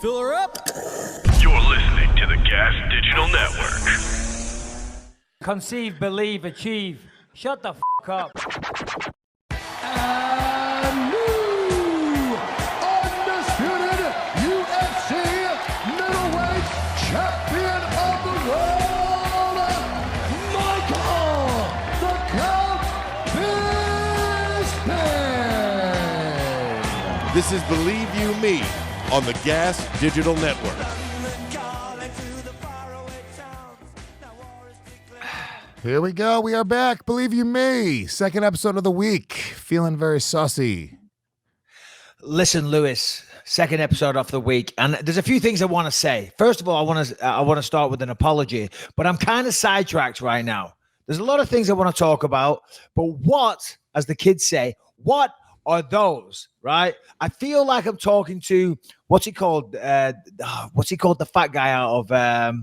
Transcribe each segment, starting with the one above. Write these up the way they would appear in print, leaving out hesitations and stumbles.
Fill her up. You're listening to the Gas Digital Network. Conceive, believe, achieve. Shut the fuck up. And new undisputed UFC middleweight champion of the world, Michael the Count Bisping. This is Believe You Me on the Gas Digital Network. Here we go. We are back. Believe you me. Second episode of the week. Feeling very saucy. Listen, Lewis, second episode of the week, and there's a few things I want to say. First of all, I want to start with an apology, but I'm kind of sidetracked right now. There's a lot of things I want to talk about, but what, as the kids say, what are those, right? I feel like I'm talking to, what's he called? The fat guy out of,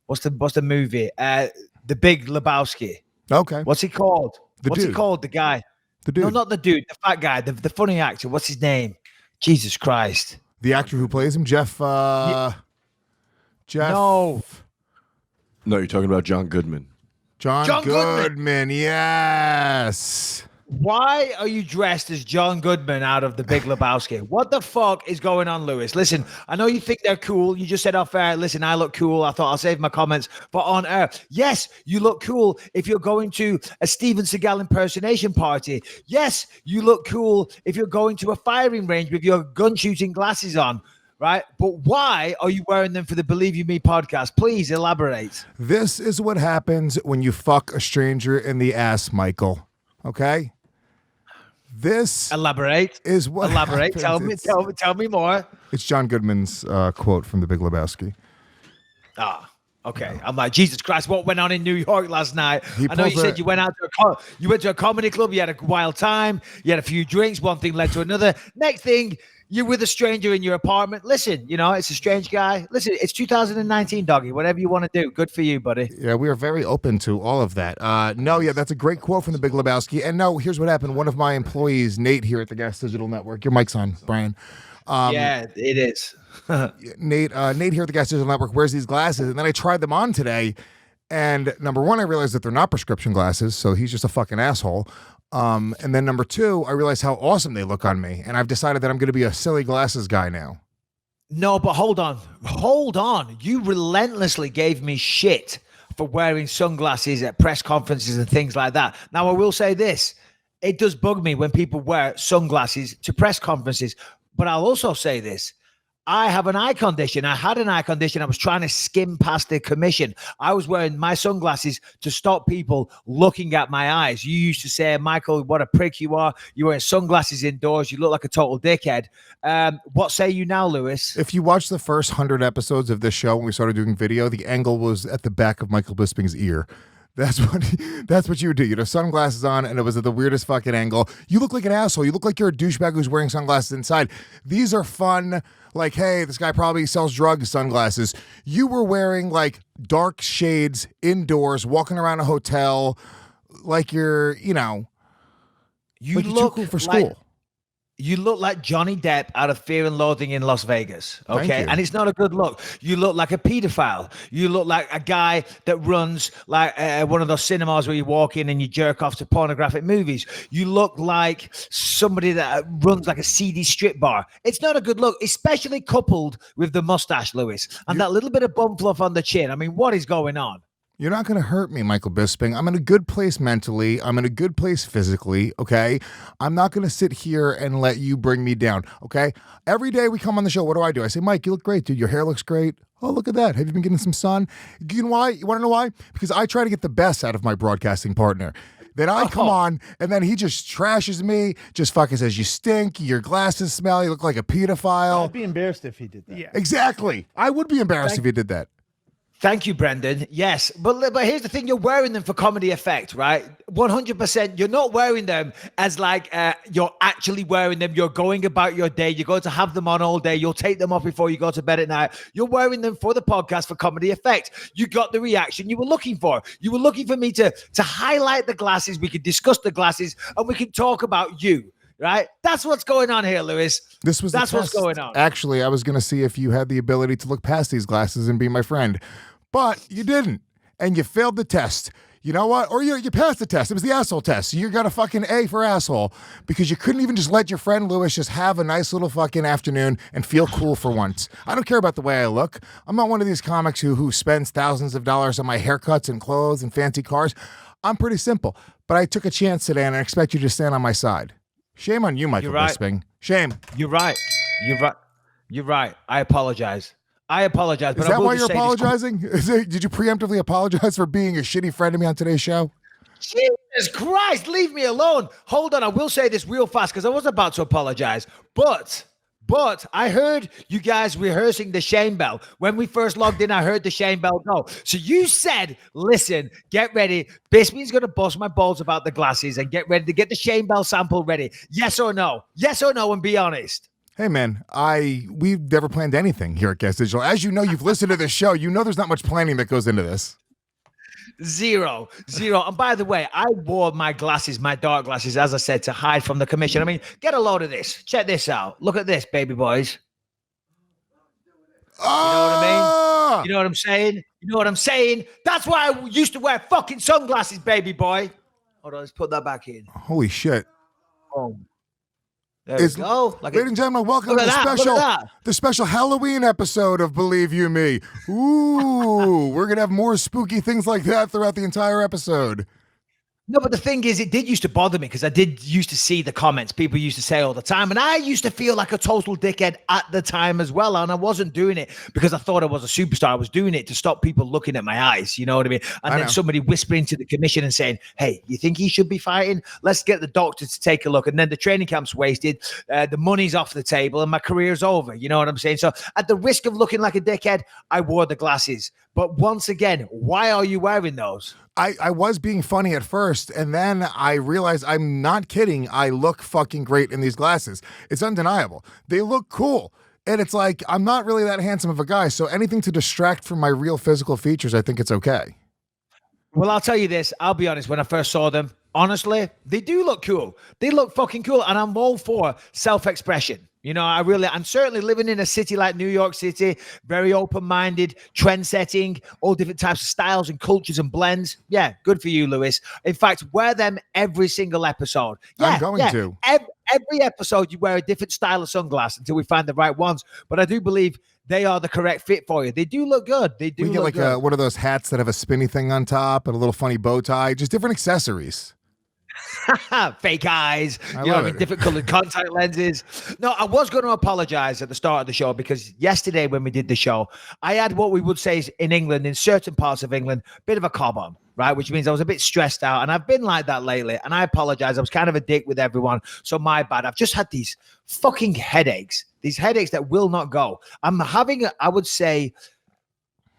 what's the movie? The Big Lebowski. Okay. What's he called? What's he called? The guy. The dude. No, not the dude. The fat guy. The funny actor. What's his name? Jesus Christ. The actor who plays him, Jeff. Jeff. No, No, you're talking about John Goodman. John Goodman. Yes. why are you dressed as John Goodman out of The Big Lebowski? What the fuck is going on, Lewis? Listen, I know you think they're cool. You just said off air, listen, I look cool. I thought I'll save my comments for on air. Yes, you look cool if you're going to a Steven Seagal impersonation party. Yes, you look cool if you're going to a firing range with your gun shooting glasses on. Right? But why are you wearing them for the Believe You Me podcast? Please elaborate. This is what happens when you fuck a stranger in the ass, Michael. Okay? This Elaborate. is what Elaborate. happens. Tell me more. It's John Goodman's quote from The Big Lebowski. Ah, okay. I'm like, Jesus Christ, what went on in New York last night? He I know you pulls said a- you went out to you went to a comedy club, you had a wild time, you had a few drinks, one thing led to another. Next thing, you're with a stranger in your apartment. Listen, you know, it's a strange guy. Listen, it's 2019, doggy. Whatever you want to do, good for you, buddy. Yeah, we are very open to all of that. That's a great quote from The Big Lebowski. And no, here's what happened. One of my employees, Nate, here at the Gas Digital Network. Your mic's on, Brian. Yeah, it is. Nate here at the Gas Digital Network wears these glasses, and then I tried them on today. And number one, I realized that they're not prescription glasses, so he's just a fucking asshole. And then number two, I realized how awesome they look on me, and I've decided that I'm going to be a silly glasses guy now. No, but hold on. You relentlessly gave me shit for wearing sunglasses at press conferences and things like that. Now, I will say this. It does bug me when people wear sunglasses to press conferences, but I'll also say this. I have an eye condition. I had an eye condition. I was trying to skim past the commission. I was wearing my sunglasses to stop people looking at my eyes. You used to say, Michael, what a prick you are. You're wearing sunglasses indoors. You look like a total dickhead. What say you now, Lewis? If you watch the first 100 episodes of this show when we started doing video, the angle was at the back of Michael Bisping's ear. That's what you would do. You'd have sunglasses on, and it was at the weirdest fucking angle. You look like an asshole. You look like you're a douchebag who's wearing sunglasses inside. These are fun. Like, hey, this guy probably sells drugs sunglasses. You were wearing like dark shades indoors, walking around a hotel, like you're, you know, You like you're look too cool for school. You look like Johnny Depp out of Fear and Loathing in Las Vegas, okay? Thank you. And it's not a good look. You look like a pedophile. You look like a guy that runs like one of those cinemas where you walk in and you jerk off to pornographic movies. You look like somebody that runs like a seedy strip bar. It's not a good look, especially coupled with the mustache, Lewis, and that little bit of bum fluff on the chin. I mean, what is going on? You're not going to hurt me, Michael Bisping. I'm in a good place mentally. I'm in a good place physically, okay? I'm not going to sit here and let you bring me down, okay? Every day we come on the show, what do? I say, Mike, you look great, dude. Your hair looks great. Oh, look at that. Have you been getting some sun? You know why? You want to know why? Because I try to get the best out of my broadcasting partner. Then I come on, and then he just trashes me, just fucking says, you stink, your glasses smell, you look like a pedophile. I'd be embarrassed if he did that. Yeah. Exactly. I would be embarrassed if he did that. Thank you, Brendan. Yes, but here's the thing. You're wearing them for comedy effect, right? 100%. You're not wearing them as like you're actually wearing them. You're going about your day. You're going to have them on all day. You'll take them off before you go to bed at night. You're wearing them for the podcast for comedy effect. You got the reaction you were looking for. You were looking for me to highlight the glasses. We could discuss the glasses and we can talk about you. right? That's what's going on here, Lewis. That's what's going on. Actually, I was going to see if you had the ability to look past these glasses and be my friend, but you didn't, and you failed the test. You know what? Or you passed the test. It was the asshole test. So you got a fucking A for asshole because you couldn't even just let your friend Lewis just have a nice little fucking afternoon and feel cool for once. I don't care about the way I look. I'm not one of these comics who spends thousands of dollars on my haircuts and clothes and fancy cars. I'm pretty simple, but I took a chance today and I expect you to stand on my side. Shame on you, Michael Bisping. Shame. You're right. You're right. I apologize. But is that why you're apologizing? Did you preemptively apologize for being a shitty friend to me on today's show? Jesus Christ, leave me alone. Hold on, I will say this real fast because I was about to apologize. But I heard you guys rehearsing the shame bell. When we first logged in, I heard the shame bell go. So you said, listen, get ready. Bisping's going to bust my balls about the glasses and get ready to get the shame bell sample ready. Yes or no? Yes or no, and be honest. Hey, man, we've never planned anything here at Gas Digital. As you know, you've listened to this show. You know there's not much planning that goes into this. Zero. And by the way, I wore my glasses, my dark glasses, as I said, to hide from the commission. I mean, get a load of this. Check this out. Look at this, baby boys. You know what I mean? You know what I'm saying? You know what I'm saying? That's why I used to wear fucking sunglasses, baby boy. Hold on, let's put that back in. Holy shit. Boom. There we go. Ladies and gentlemen, welcome to the special Halloween episode of Believe You Me. Ooh, we're going to have more spooky things like that throughout the entire episode. No, but the thing is, it did used to bother me because I did used to see the comments people used to say all the time. And I used to feel like a total dickhead at the time as well. And I wasn't doing it because I thought I was a superstar. I was doing it to stop people looking at my eyes. You know what I mean? And then somebody whispering to the commission and saying, hey, you think he should be fighting? Let's get the doctor to take a look. And then the training camp's wasted. The money's off the table and my career's over. You know what I'm saying? So at the risk of looking like a dickhead, I wore the glasses. But once again, why are you wearing those? I was being funny at first, and then I realized I'm not kidding. I look fucking great in these glasses. It's undeniable. They look cool. And it's like, I'm not really that handsome of a guy, so anything to distract from my real physical features, I think it's okay. Well, I'll tell you this. I'll be honest. When I first saw them, honestly, they do look cool. They look fucking cool. And I'm all for self-expression. You know, I'm certainly living in a city like New York City, very open-minded, trend-setting, all different types of styles and cultures and blends. Yeah, good for you, Lewis. In fact, wear them every single episode. Yeah, I'm going to. Every episode, you wear a different style of sunglass until we find the right ones. But I do believe they are the correct fit for you. They do look good. They do look good. We get like one of those hats that have a spinny thing on top and a little funny bow tie, just different accessories. Fake eyes, different colored contact lenses. No, I was going to apologize at the start of the show because yesterday when we did the show, I had what we would say is in England, in certain parts of England, a bit of a cob on, right? Which means I was a bit stressed out and I've been like that lately. And I apologize. I was kind of a dick with everyone. So my bad. I've just had these fucking headaches, that will not go. I'm having, I would say,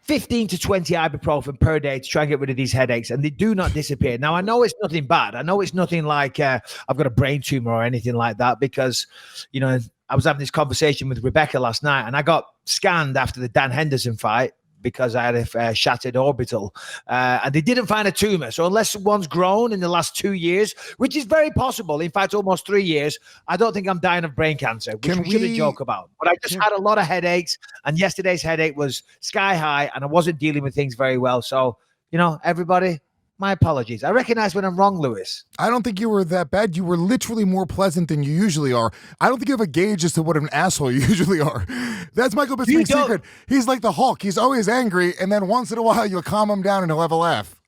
15 to 20 ibuprofen per day to try and get rid of these headaches, and they do not disappear. Now, I know it's nothing bad. I know it's nothing like I've got a brain tumor or anything like that because, you know, I was having this conversation with Rebecca last night, and I got scanned after the Dan Henderson fight because I had a shattered orbital, and they didn't find a tumor. So unless one's grown in the last 2 years, which is very possible, in fact, almost 3 years, I don't think I'm dying of brain cancer, which we shouldn't joke about. But I just had a lot of headaches, and yesterday's headache was sky high, and I wasn't dealing with things very well. So, you know, everybody, my apologies. I recognize when I'm wrong, Lewis. I don't think you were that bad. You were literally more pleasant than you usually are. I don't think you have a gauge as to what an asshole you usually are. That's Michael Bisping's secret. He's like the Hulk. He's always angry, and then once in a while you'll calm him down and he'll have a laugh.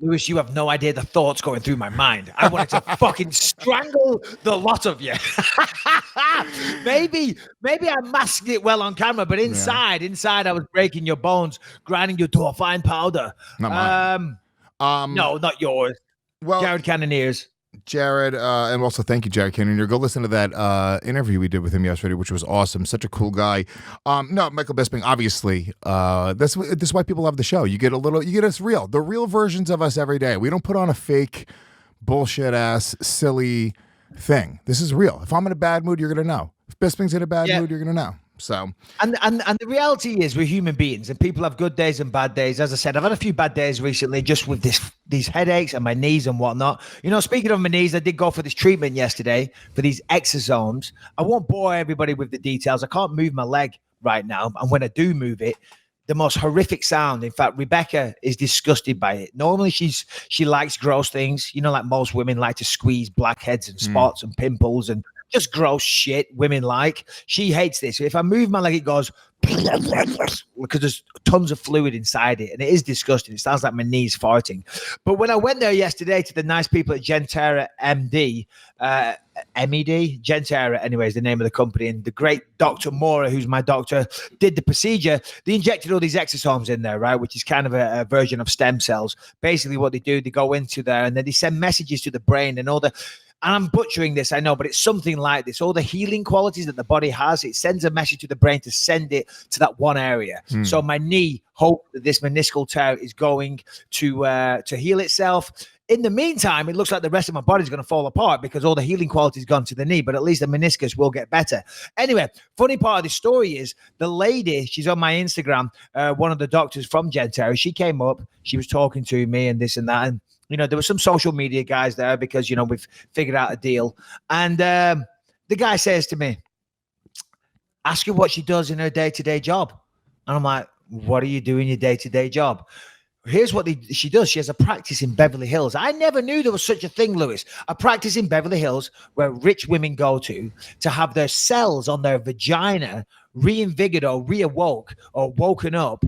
Lewis, you have no idea the thoughts going through my mind. I wanted to fucking strangle the lot of you. Maybe I masked it well on camera, but inside I was breaking your bones, grinding you to a fine powder. Not mine. No, not yours. Well, Jared Cannoniers. Jared, and also thank you, Jared Cannonier. Go listen to that interview we did with him yesterday, which was awesome. Such a cool guy. No, Michael Bisping, obviously, this is why people love the show. You get us real, the real versions of us every day. We don't put on a fake, bullshit ass, silly thing. This is real. If I'm in a bad mood, you're gonna know. If Bisping's in a bad mood, you're gonna know. So, and the reality is we're human beings and people have good days and bad days. As I said, I've had a few bad days recently just with these headaches and my knees and whatnot. Speaking of my knees, I did go for this treatment yesterday for these exosomes. I won't bore everybody with the details. I can't move my leg right now. And when I do move it, the most horrific sound. In fact, Rebecca is disgusted by it. Normally she likes gross things, like most women like to squeeze blackheads and spots and pimples and just gross shit women like. She hates this. If I move my leg, it goes because there's tons of fluid inside it, and it is disgusting. It sounds like my knees farting. But when I went there yesterday to the nice people at Gentera MED, Gentera anyway is the name of the company, and the great Dr. Mora, who's my doctor, did the procedure. They injected all these exosomes in there, right, which is kind of a version of stem cells. Basically what they do, they go into there and then they send messages to the brain and all the... And I'm butchering this, I know, but it's something like this. All the healing qualities that the body has, it sends a message to the brain to send it to that one area. So my knee, hope that this meniscal tear is going to heal itself. In the meantime, it looks like the rest of my body is going to fall apart because all the healing quality has gone to the knee, but at least the meniscus will get better. Anyway, funny part of the story is the lady, she's on my Instagram, one of the doctors from Gentera, she came up, she was talking to me and this and that, and there were some social media guys there because, we've figured out a deal. And the guy says to me, ask her what she does in her day-to-day job. And I'm like, what do you do in your day-to-day job? Here's what she does. She has a practice in Beverly Hills. I never knew there was such a thing, Lewis. A practice in Beverly Hills where rich women go to have their cells on their vagina reinvigorated or reawoke or woken up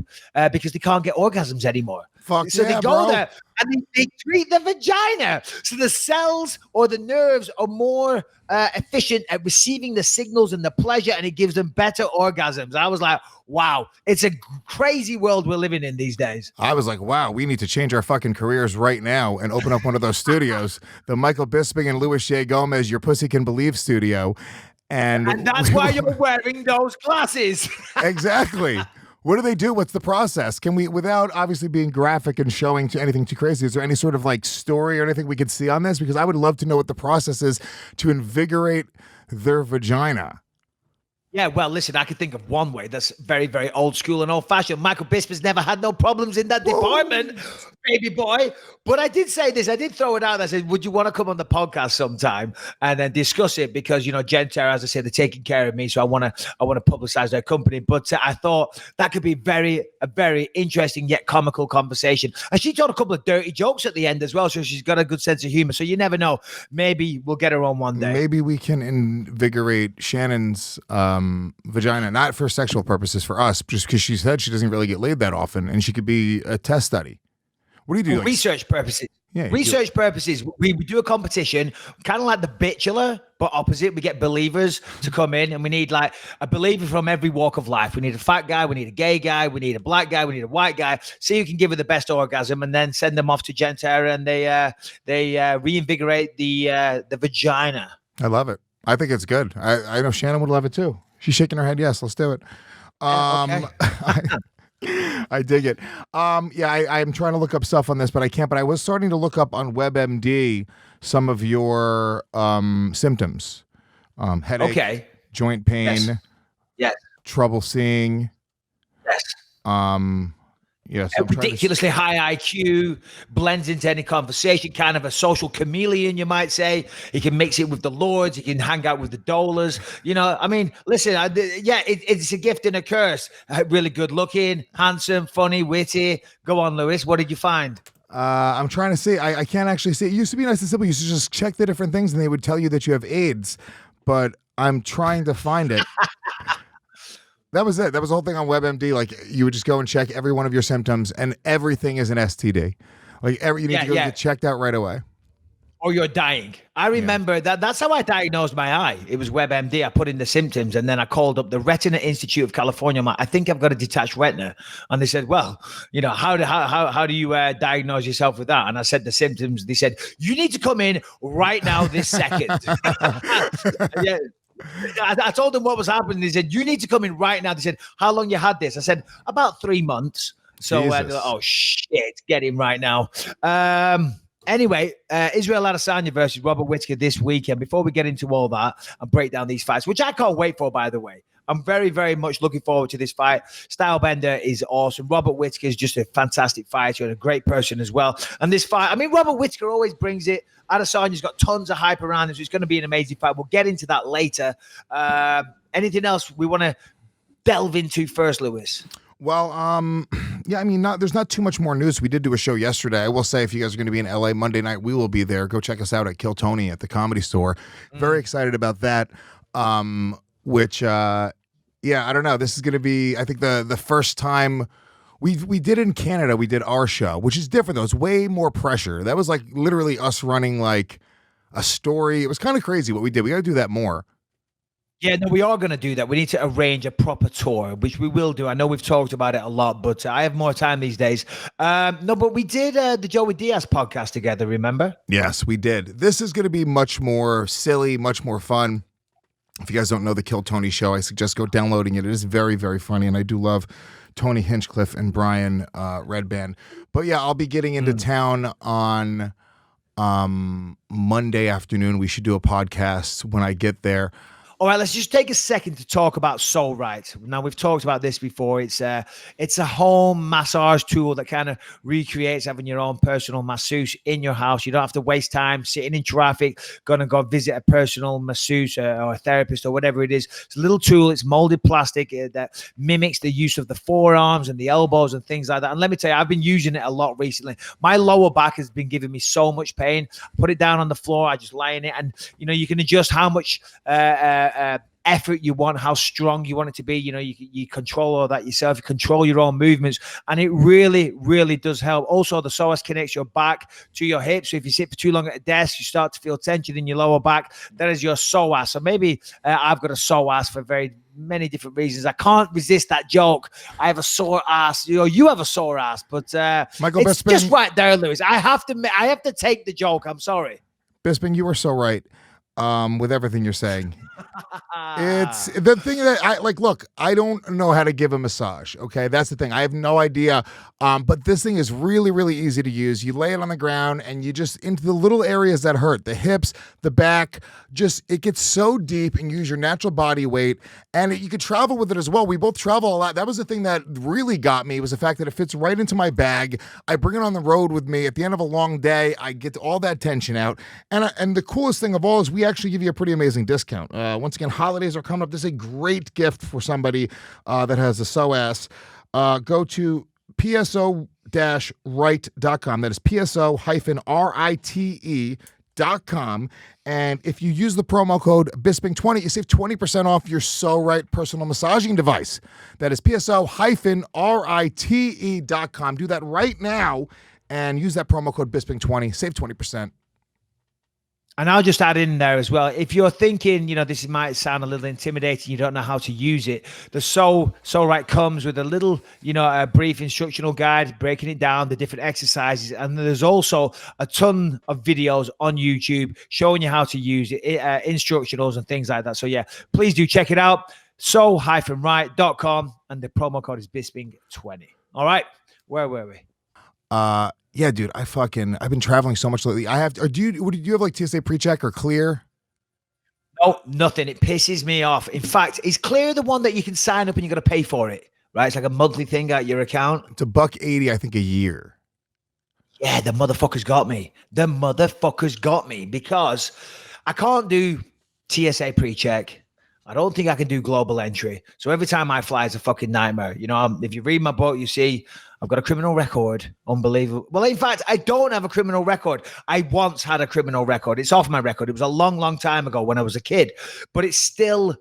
because they can't get orgasms anymore. So they go there and they treat the vagina. So the cells or the nerves are more efficient at receiving the signals and the pleasure, and it gives them better orgasms. I was like, wow, it's a crazy world we're living in these days. I was like, wow, we need to change our fucking careers right now and open up one of those studios, the Michael Bisping and Louis J. Gomez Your Pussy Can Believe studio. And that's why you're wearing those glasses. Exactly. What do they do? What's the process? Can we, without obviously being graphic and showing to anything too crazy, is there any sort of story or anything we could see on this? Because I would love to know what the process is to invigorate their vagina. Yeah, well, listen, I can think of one way that's very, very old school and old fashioned. Michael Bisping's never had no problems in that department, baby boy. But I did say this. I did throw it out. I said, would you want to come on the podcast sometime and then discuss it? Because, Gentera, as I said, they're taking care of me. So I want to publicize their company. But I thought that could be a very interesting yet comical conversation. And she told a couple of dirty jokes at the end as well. So she's got a good sense of humor. So you never know. Maybe we'll get her on one day. Maybe we can invigorate Shannon's vagina, not for sexual purposes for us, just because she said she doesn't really get laid that often, and she could be a test study. What do you do? For research purposes. Yeah, research purposes. We do a competition, kind of like the Bachelor, but opposite. We get believers to come in, and we need a believer from every walk of life. We need a fat guy, we need a gay guy, we need a black guy, we need a white guy. So you can give her the best orgasm, and then send them off to Gentera, and they reinvigorate the vagina. I love it. I think it's good. I know Shannon would love it too. She's shaking her head. Yes, let's do it. Okay. I dig it. I'm trying to look up stuff on this, but I can't. But I was starting to look up on WebMD some of your symptoms. Headache, joint pain, yes, trouble seeing. Yes. Yes, ridiculously high IQ, blends into any conversation, kind of a social chameleon, you might say. He can mix it with the lords. He can hang out with the dolers. Listen, it's a gift and a curse. Really good looking, handsome, funny, witty. Go on, Lewis. What did you find? I'm trying to see. I can't actually see. It used to be nice and simple. You used to just check the different things and they would tell you that you have AIDS, but I'm trying to find it. That was it. That was the whole thing on WebMD. You would just go and check every one of your symptoms, and everything is an STD. You need to go get checked out right away. Or you're dying. I remember that's how I diagnosed my eye. It was WebMD. I put in the symptoms, and then I called up the Retina Institute of California. I think I've got a detached retina. And they said, well, how do you diagnose yourself with that? And I said the symptoms. They said, you need to come in right now this second. Yeah. I told them what was happening. They said, you need to come in right now. They said, how long you had this? I said, about 3 months. So, oh, shit, get him right now. Anyway, Israel Adesanya versus Robert Whittaker this weekend. Before we get into all that and break down these fights, which I can't wait for, by the way. I'm very, very much looking forward to this fight. Stylebender is awesome. Robert Whittaker is just a fantastic fighter and a great person as well. And this fight, I mean, Robert Whittaker always brings it. Adesanya's got tons of hype around him, so it's going to be an amazing fight. We'll get into that later. Anything else we want to delve into first, Lewis? Well, yeah, I mean, there's not too much more news. We did do a show yesterday. I will say, if you guys are going to be in LA Monday night, we will be there. Go check us out at Kill Tony at the Comedy Store. Very excited about that. Which, yeah, I don't know. This is going to be, I think, the first time we did in Canada. We did our show, which is different though. It's way more pressure. That was like literally us running like a story. It was kind of crazy what we did. We got to do that more. Yeah, no, we are going to do that. We need to arrange a proper tour, which we will do. I know we've talked about it a lot, but I have more time these days. No, but we did the Joey Diaz podcast together, remember? Yes, we did. This is going to be much more silly, much more fun. If you guys don't know the Kill Tony show, I suggest go downloading it. It is very, very funny, and I do love Tony Hinchcliffe and Brian Redband. But yeah, I'll be getting into town on Monday afternoon. We should do a podcast when I get there. All right, let's just take a second to talk about Soul Right. Now, we've talked about this before. It's a home massage tool that kind of recreates having your own personal masseuse in your house. You don't have to waste time sitting in traffic, going to go visit a personal masseuse or a therapist or whatever it is. It's a little tool. It's molded plastic that mimics the use of the forearms and the elbows and things like that. And let me tell you, I've been using it a lot recently. My lower back has been giving me so much pain. I put it down on the floor. I just lie in it. And, you know, you can adjust how much effort you want, how strong you want it to be. You know, you control all that yourself. You control your own movements, and it really, really does help. Also, the psoas connects your back to your hips. So if you sit for too long at a desk, you start to feel tension in your lower back. That is your psoas. So maybe I've got a psoas for very many different reasons. I can't resist that joke. I have a sore ass. You have a sore ass, but Michael it's Bisping, just right there, Lewis. I have to take the joke. I'm sorry. Bisping, you were so right with everything you're saying. It's the thing that I like. Look, I don't know how to give a massage. Okay, that's the thing. I have no idea. But this thing is really, really easy to use. You lay it on the ground and you just into the little areas that hurt, the hips, the back. Just it gets so deep, and you use your natural body weight, and you could travel with it as well. We both travel a lot. That was the thing that really got me, was the fact that it fits right into my bag. I bring it on the road with me. At the end of a long day, I get all that tension out. And the coolest thing of all is we actually give you a pretty amazing discount. Once again, holidays are coming up. This is a great gift for somebody that has a psoas. Go to pso-rite.com. That is pso-rite.com. And if you use the promo code Bisping20, you save 20% off your So Right personal massaging device. That is pso-rite.com. Do that right now and use that promo code Bisping20. Save 20%. And I'll just add in there as well, if you're thinking, you know, this might sound a little intimidating, you don't know how to use it, the So Right comes with a little, you know, a brief instructional guide, breaking it down, the different exercises. And there's also a ton of videos on YouTube showing you how to use it, instructionals and things like that. So yeah, please do check it out. So-right.com, and the promo code is Bisping20. All right, where were we? Yeah, dude, I've been traveling so much lately. Do you have like TSA pre-check or Clear? No, nothing. It pisses me off. In fact, is Clear the one that you can sign up and you got to pay for it, right? It's like a monthly thing at your account. It's $180, I think, a year. Yeah, the motherfuckers got me. The motherfuckers got me because I can't do TSA pre-check. I don't think I can do global entry. So every time I fly, it's a fucking nightmare. You know, if you read my book, you see I've got a criminal record. Unbelievable. Well, in fact, I don't have a criminal record. I once had a criminal record. It's off my record. It was a long, long time ago when I was a kid. But it's still,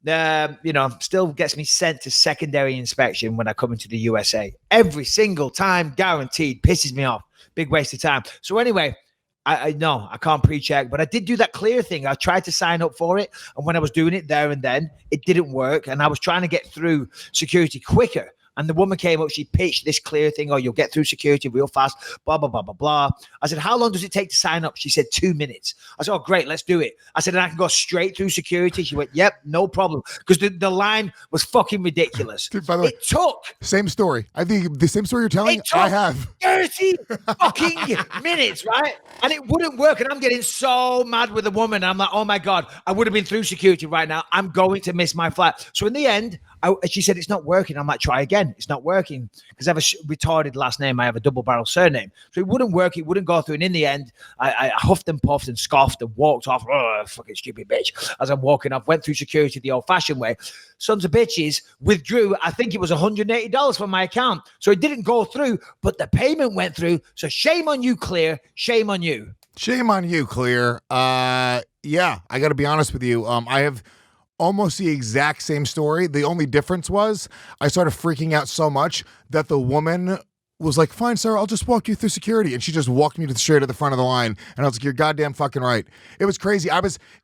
still gets me sent to secondary inspection when I come into the USA. Every single time, guaranteed. Pisses me off. Big waste of time. So anyway, I can't pre-check, but I did do that Clear thing. I tried to sign up for it, and when I was doing it there and then, it didn't work, and I was trying to get through security quicker. And the woman came up, she pitched this clear thing, oh, you'll get through security real fast, blah, blah, blah, blah, blah. I said, how long does it take to sign up? She said 2 minutes. I said, oh, great, let's do it. I said, and I can go straight through security. She went, yep, no problem. Because the line was fucking ridiculous. Dude, by the way, it took. Same story. I think the same story you're telling, It took I have. 30 fucking minutes, right? And it wouldn't work. And I'm getting so mad with the woman. I'm like, oh my God, I would have been through security right now. I'm going to miss my flight. So in the end, she said, it's not working. I'm like, try again. It's not working. Because I have a retarded last name. I have a double barrel surname. So it wouldn't work. It wouldn't go through. And in the end, I huffed and puffed and scoffed and walked off. Oh, fucking stupid bitch. As I'm walking off, went through security the old fashioned way. Sons of bitches withdrew. I think it was $180 from my account. So it didn't go through, but the payment went through. So shame on you, Clear. Shame on you. Shame on you, Clear. Yeah, I got to be honest with you. I have almost the exact same story. The only difference was I started freaking out so much that the woman was like, fine, sir, I'll just walk you through security. And she just walked me to the straight at the front of the line. And I was like, you're goddamn fucking right. It was crazy.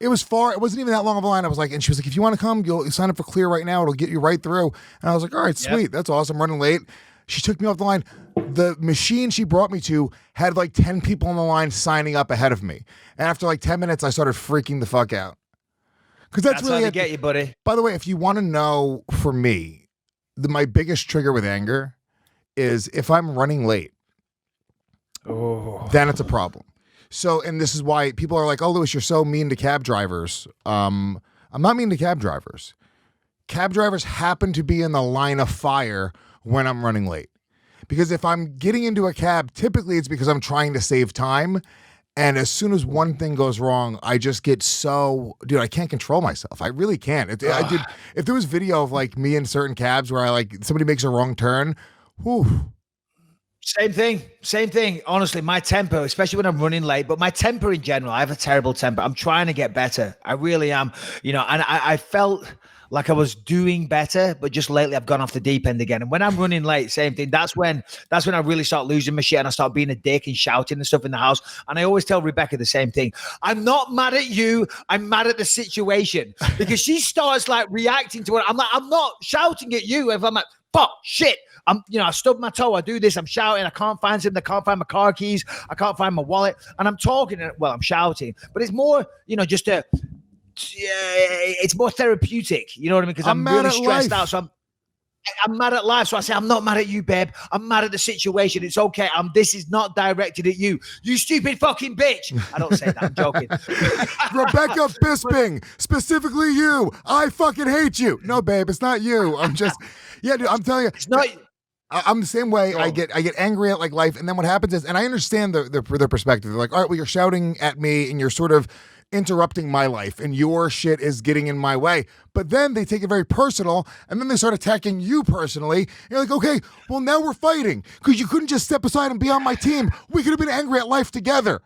It was far. It wasn't even that long of a line. I was like, and she was like, if you want to come, you'll sign up for Clear right now. It'll get you right through. And I was like, all right, sweet. Yep. That's awesome. Running late. She took me off the line. The machine she brought me to had like 10 people on the line signing up ahead of me. And after like 10 minutes, I started freaking the fuck out. Because that's really how to get you, buddy. By the way, if you want to know, for me, my biggest trigger with anger is if I'm running late. Oh. Then it's a problem. So, and this is why people are like, oh, Lewis, you're so mean to cab drivers. I'm not mean to cab drivers. Cab drivers happen to be in the line of fire when I'm running late. Because if I'm getting into a cab, typically it's because I'm trying to save time. And as soon as one thing goes wrong, I just get so, dude, I can't control myself. I really can't. If there was video of like me in certain cabs where somebody makes a wrong turn, whew. Same thing. Honestly, my temper, especially when I'm running late, but my temper in general, I have a terrible temper. I'm trying to get better. I really am, and I felt like I was doing better, but just lately I've gone off the deep end again. And when I'm running late, same thing. That's when I really start losing my shit and I start being a dick and shouting and stuff in the house. And I always tell Rebecca the same thing. I'm not mad at you. I'm mad at the situation because she starts like reacting to it. I'm like, I'm not shouting at you. If I'm like, fuck, shit. I stubbed my toe. I do this. I'm shouting. I can't find something. I can't find my car keys. I can't find my wallet. And I'm talking. Well, I'm shouting. But it's more, it's more therapeutic. You know what I mean? Because I'm really stressed out. So I'm mad at life. So I say, I'm not mad at you, babe. I'm mad at the situation. It's okay. This is not directed at you. You stupid fucking bitch. I don't say that. I'm joking. Rebecca Bisping, specifically you. I fucking hate you. No, babe, it's not you. I'm just, yeah, dude, I'm telling you. It's not. I'm the same way. I get angry at like life. And then what happens is, and I understand their perspective. They're like, all right, well, you're shouting at me and you're sort of interrupting my life and your shit is getting in my way. But then they take it very personal and then they start attacking you personally. And you're like, okay, well, now we're fighting because you couldn't just step aside and be on my team. We could have been angry at life together.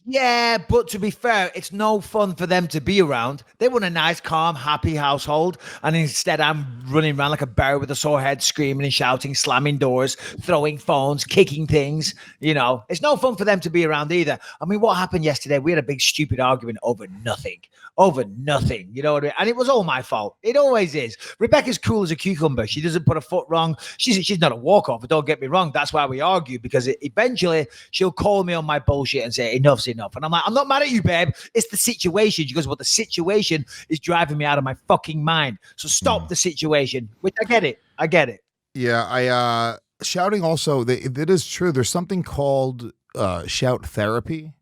Yeah, but to be fair, it's no fun for them to be around. They want a nice, calm, happy household. And instead, I'm running around like a bear with a sore head, screaming and shouting, slamming doors, throwing phones, kicking things. It's no fun for them to be around either. I mean, what happened yesterday? We had a big, stupid argument over nothing. You know what I mean? And it was all my fault. It always is. Rebecca's cool as a cucumber. She doesn't put a foot wrong. She's not a walkover. Don't get me wrong. That's why we argue, because eventually she'll call me on my bullshit and say, enough's enough. And I'm like, I'm not mad at you, babe. It's the situation. She goes, well, the situation is driving me out of my fucking mind. So stop the situation. Which I get it. Yeah, shouting also, that is true. There's something called shout therapy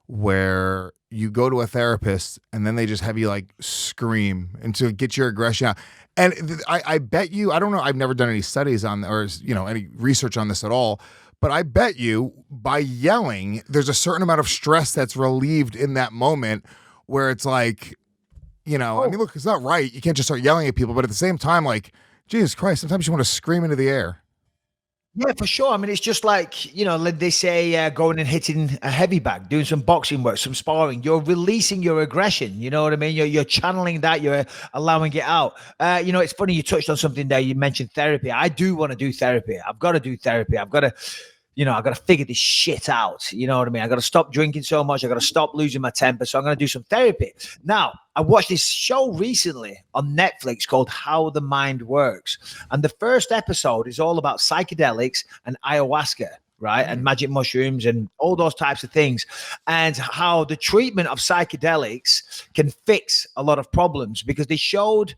where you go to a therapist and then they just have you like scream and to get your aggression out. And I bet you, I don't know, I've never done any studies on or any research on this at all, but I bet you by yelling, there's a certain amount of stress that's relieved in that moment where it's like, I mean, look, it's not right. You can't just start yelling at people, but at the same time, like, Jesus Christ, sometimes you want to scream into the air. Yeah, for sure. I mean, it's just like, they say going and hitting a heavy bag, doing some boxing work, some sparring. You're releasing your aggression. You know what I mean? You're channeling that. You're allowing it out. It's funny. You touched on something there. You mentioned therapy. I do want to do therapy. I've got to do therapy. I've got to, I got to figure this shit out. You know what I mean? I got to stop drinking so much. I got to stop losing my temper. So I'm going to do some therapy. Now, I watched this show recently on Netflix called How the Mind Works. And the first episode is all about psychedelics and ayahuasca, right? And magic mushrooms and all those types of things, and how the treatment of psychedelics can fix a lot of problems, because they showed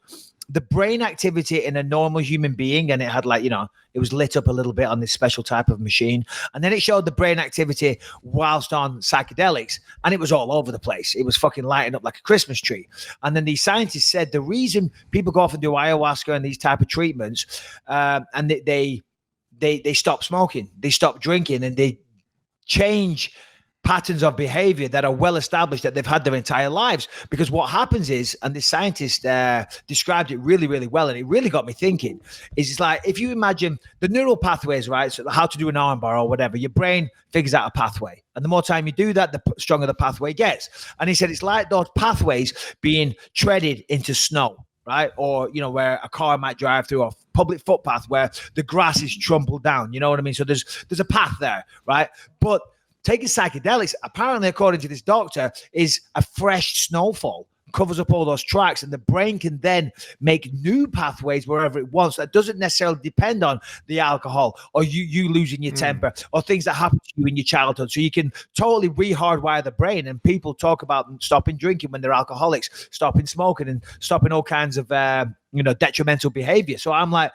the brain activity in a normal human being, and it had it was lit up a little bit on this special type of machine. And then it showed the brain activity whilst on psychedelics, and it was all over the place. It was fucking lighting up like a Christmas tree. And then these scientists said the reason people go off and do ayahuasca and these type of treatments, and they stop smoking, they stop drinking, and they change patterns of behavior that are well established that they've had their entire lives. Because what happens is, and the scientist described it really, really well, and it really got me thinking, is it's like, if you imagine the neural pathways, right? So how to do an armbar or whatever, your brain figures out a pathway. And the more time you do that, the stronger the pathway gets. And he said it's like those pathways being treaded into snow, right? Or, where a car might drive through a public footpath where the grass is trampled down. You know what I mean? So there's a path there, right? But taking psychedelics, apparently, according to this doctor, is a fresh snowfall, covers up all those tracks, and the brain can then make new pathways wherever it wants. That doesn't necessarily depend on the alcohol or you losing your temper or things that happened to you in your childhood. So you can totally re-hardwire the brain. And people talk about stopping drinking when they're alcoholics, stopping smoking, and stopping all kinds of detrimental behavior. So I'm like,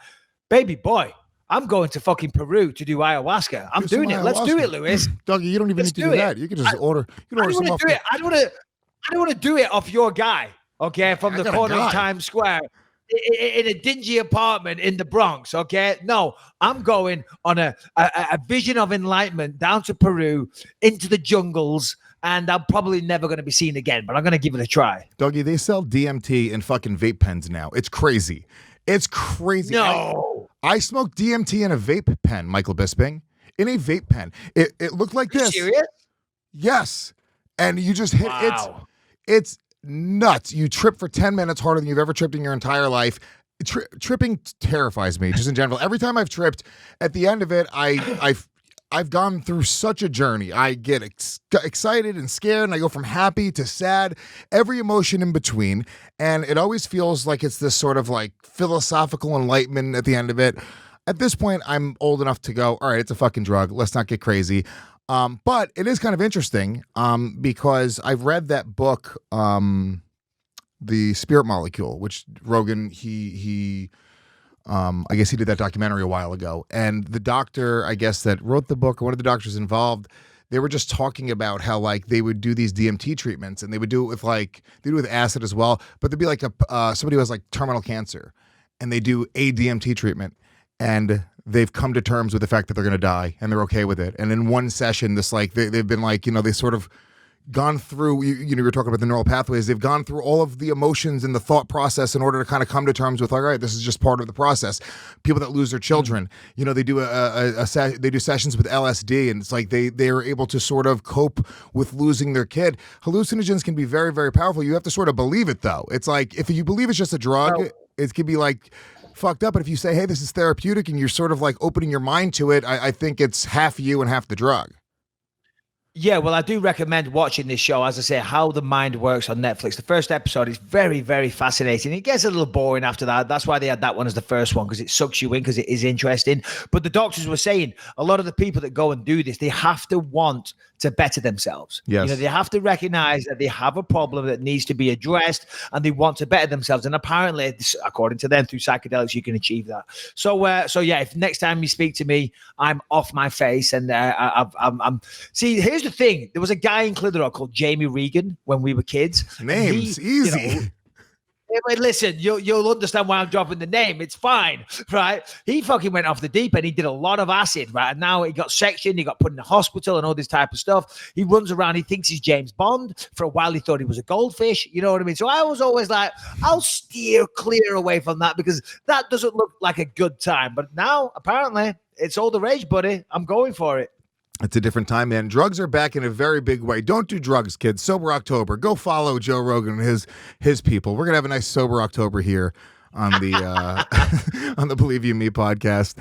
baby boy, I'm going to fucking Peru to do ayahuasca. I'm doing it. Let's do it, Lewis. Dougie, you don't even need to do that. You can just order. You can order some off. I don't want to do it off your guy, okay, from the corner of Times Square in a dingy apartment in the Bronx, okay? No, I'm going on a vision of enlightenment down to Peru, into the jungles, and I'm probably never going to be seen again, but I'm going to give it a try. Dougie, they sell DMT in fucking vape pens now. It's crazy. It's crazy. No. I smoked DMT in a vape pen, Michael Bisping. In a vape pen. It looked like this. Serious? Yes. And you just hit it's nuts. You trip for 10 minutes harder than you've ever tripped in your entire life. Tripping terrifies me, just in general. Every time I've tripped, at the end of it, I've gone through such a journey. I get excited and scared, and I go from happy to sad, every emotion in between. And it always feels like it's this sort of like philosophical enlightenment at the end of it. At this point, I'm old enough to go, all right, it's a fucking drug. Let's not get crazy. But it is kind of interesting because I've read that book, The Spirit Molecule, which Rogan, I guess he did that documentary a while ago. And the doctor, I guess, that wrote the book, or one of the doctors involved, they were just talking about how they would do these DMT treatments, and they would do it with they do it with acid as well. But there'd be somebody who has terminal cancer, and they do a DMT treatment, and they've come to terms with the fact that they're going to die, and they're okay with it. And in one session, they've been they sort of gone through, you were talking about the neural pathways. They've gone through all of the emotions and the thought process in order to kind of come to terms with all right, this is just part of the process. People that lose their children, they do they do sessions with LSD, and it's they are able to sort of cope with losing their kid. Hallucinogens can be very, very powerful. You have to sort of believe it, though. It's if you believe it's just a drug, it can be fucked up. But if you say, hey, this is therapeutic, and you're sort of opening your mind to it, I think it's half you and half the drug. Yeah, well, I do recommend watching this show. As I say, How the Mind Works on Netflix. The first episode is very, very fascinating. It gets a little boring after that. That's why they had that one as the first one, because it sucks you in, because it is interesting. But the doctors were saying a lot of the people that go and do this, they have to want to better themselves. Yes. They have to recognize that they have a problem that needs to be addressed, and they want to better themselves. And apparently, according to them, through psychedelics, you can achieve that. So yeah, if next time you speak to me, I'm off my face, and I'm. See, here's the thing. There was a guy in Clitheroe called Jamie Regan when we were kids. Names easy. Wait, listen, you'll understand why I'm dropping the name. It's fine, right? He fucking went off the deep end. He did a lot of acid, right? And now he got sectioned. He got put in the hospital and all this type of stuff. He runs around. He thinks he's James Bond. For a while, he thought he was a goldfish. You know what I mean? So I was always like, I'll steer clear away from that, because that doesn't look like a good time. But now, apparently, it's all the rage, buddy. I'm going for it. It's a different time, man. Drugs are back in a very big way. Don't do drugs, kids. Sober October. Go follow Joe Rogan and his people. We're going to have a nice Sober October here on the on the Believe You Me podcast.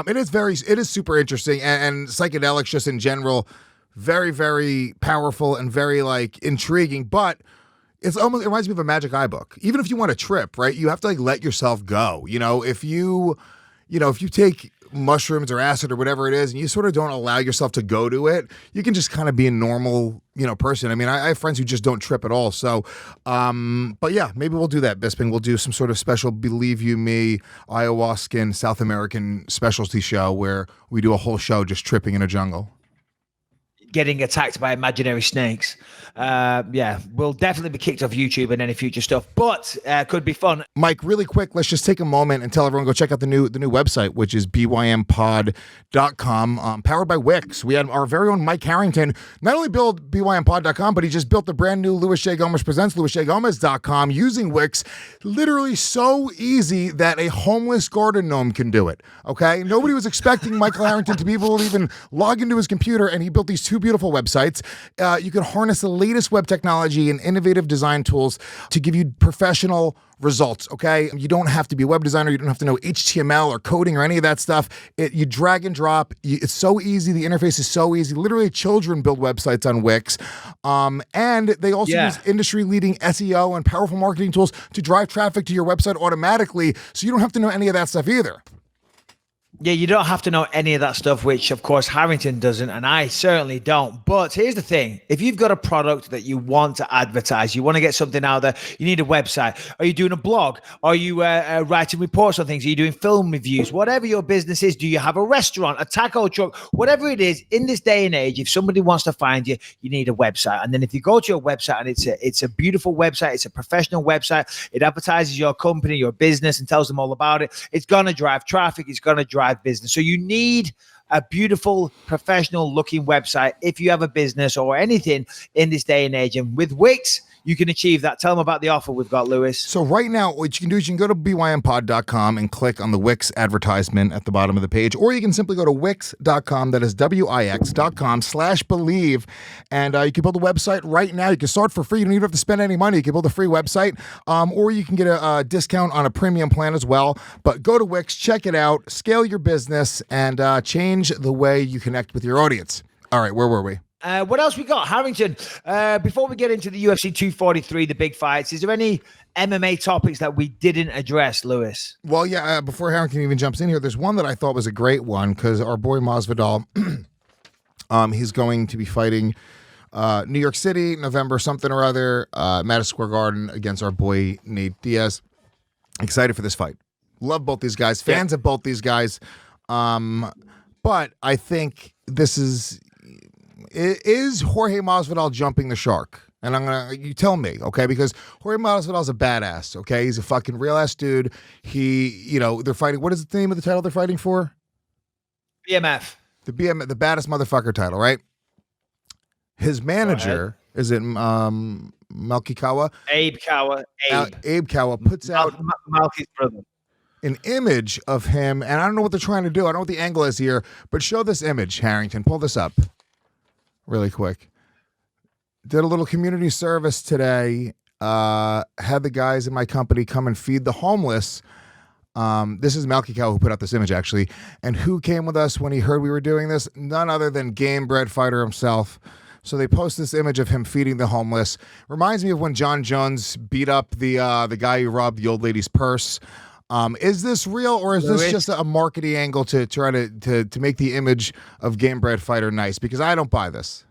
It is super interesting, and psychedelics just in general, very, very powerful and very like intriguing, but it reminds me of a Magic Eye book. Even if you want to trip, right, you have to like let yourself go. If you take mushrooms or acid or whatever it is, and you sort of don't allow yourself to go to it, you can just kind of be a normal, person. I mean, I have friends who just don't trip at all. So, but yeah, maybe we'll do that, Bisping. We'll do some sort of special Believe You Me ayahuascan South American specialty show where we do a whole show just tripping in a jungle. Getting attacked by imaginary snakes. We'll definitely be kicked off YouTube and any future stuff, but could be fun. Mike, really quick, let's just take a moment and tell everyone go check out the new website, which is bympod.com, powered by Wix. We had our very own Mike Harrington not only build bympod.com, but he just built the brand new Louis J. Gomez Presents, louisjgomez.com, using Wix. Literally so easy that a homeless garden gnome can do it, okay? Nobody was expecting Michael Harrington to be able to even log into his computer, and he built these two beautiful websites. You can harness the latest web technology and innovative design tools to give you professional results, okay? You don't have to be a web designer. You don't have to know HTML or coding or any of that stuff. You drag and drop. It's so easy. The interface is so easy. Literally, children build websites on Wix. And they also use industry-leading SEO and powerful marketing tools to drive traffic to your website automatically, so you don't have to know any of that stuff either. Yeah, you don't have to know any of that stuff, which of course Harrington doesn't, and I certainly don't. But here's the thing. If you've got a product that you want to advertise, you want to get something out there, you need a website. Are you doing a blog? Are you writing reports on things? Are you doing film reviews? Whatever your business is, do you have a restaurant, a taco truck, whatever it is, in this day and age, if somebody wants to find you, you need a website. And then if you go to your website and it's a beautiful website, it's a professional website, it advertises your company, your business, and tells them all about it, it's going to drive traffic, it's going to drive business. So you need a beautiful, professional looking website if you have a business or anything in this day and age. And with Wix, you can achieve that. Tell them about the offer we've got, Lewis. So right now, what you can do is you can go to bympod.com and click on the Wix advertisement at the bottom of the page, or you can simply go to wix.com, that is wix.com/believe, and you can build a website right now. You can start for free. You don't even have to spend any money. You can build a free website, or you can get a discount on a premium plan as well. But go to Wix, check it out, scale your business, and change the way you connect with your audience. All right, where were we? What else we got? Harrington, before we get into the UFC 243, the big fights, is there any MMA topics that we didn't address, Lewis? Well, yeah, before Harrington even jumps in here, there's one that I thought was a great one because our boy Masvidal, he's going to be fighting New York City, November something or other, Madison Square Garden against our boy Nate Diaz. Excited for this fight. Love both these guys, fans of both these guys. But I think this is Jorge Masvidal jumping the shark? And you tell me, okay? Because Jorge Masvidal's a badass, okay? He's a fucking real ass dude. They're fighting. What is the name of the title they're fighting for? BMF. The baddest motherfucker title, right? His manager, is it Malky Kawa? Abe Kawa. Abe Kawa puts out Malky's brother. An image of him, and I don't know what they're trying to do. I don't know what the angle is here, but show this image, Harrington. Pull this up really quick. Did a little community service today. Had the guys in my company come and feed the homeless. This is Malky Cow who put out this image, actually. And who came with us when he heard we were doing this? None other than Game Bread Fighter himself. So they post this image of him feeding the homeless. Reminds me of when John Jones beat up the guy who robbed the old lady's purse. Is this real, or is this just a marketing angle to try to make the image of Game Bread Fighter nice? Because I don't buy this.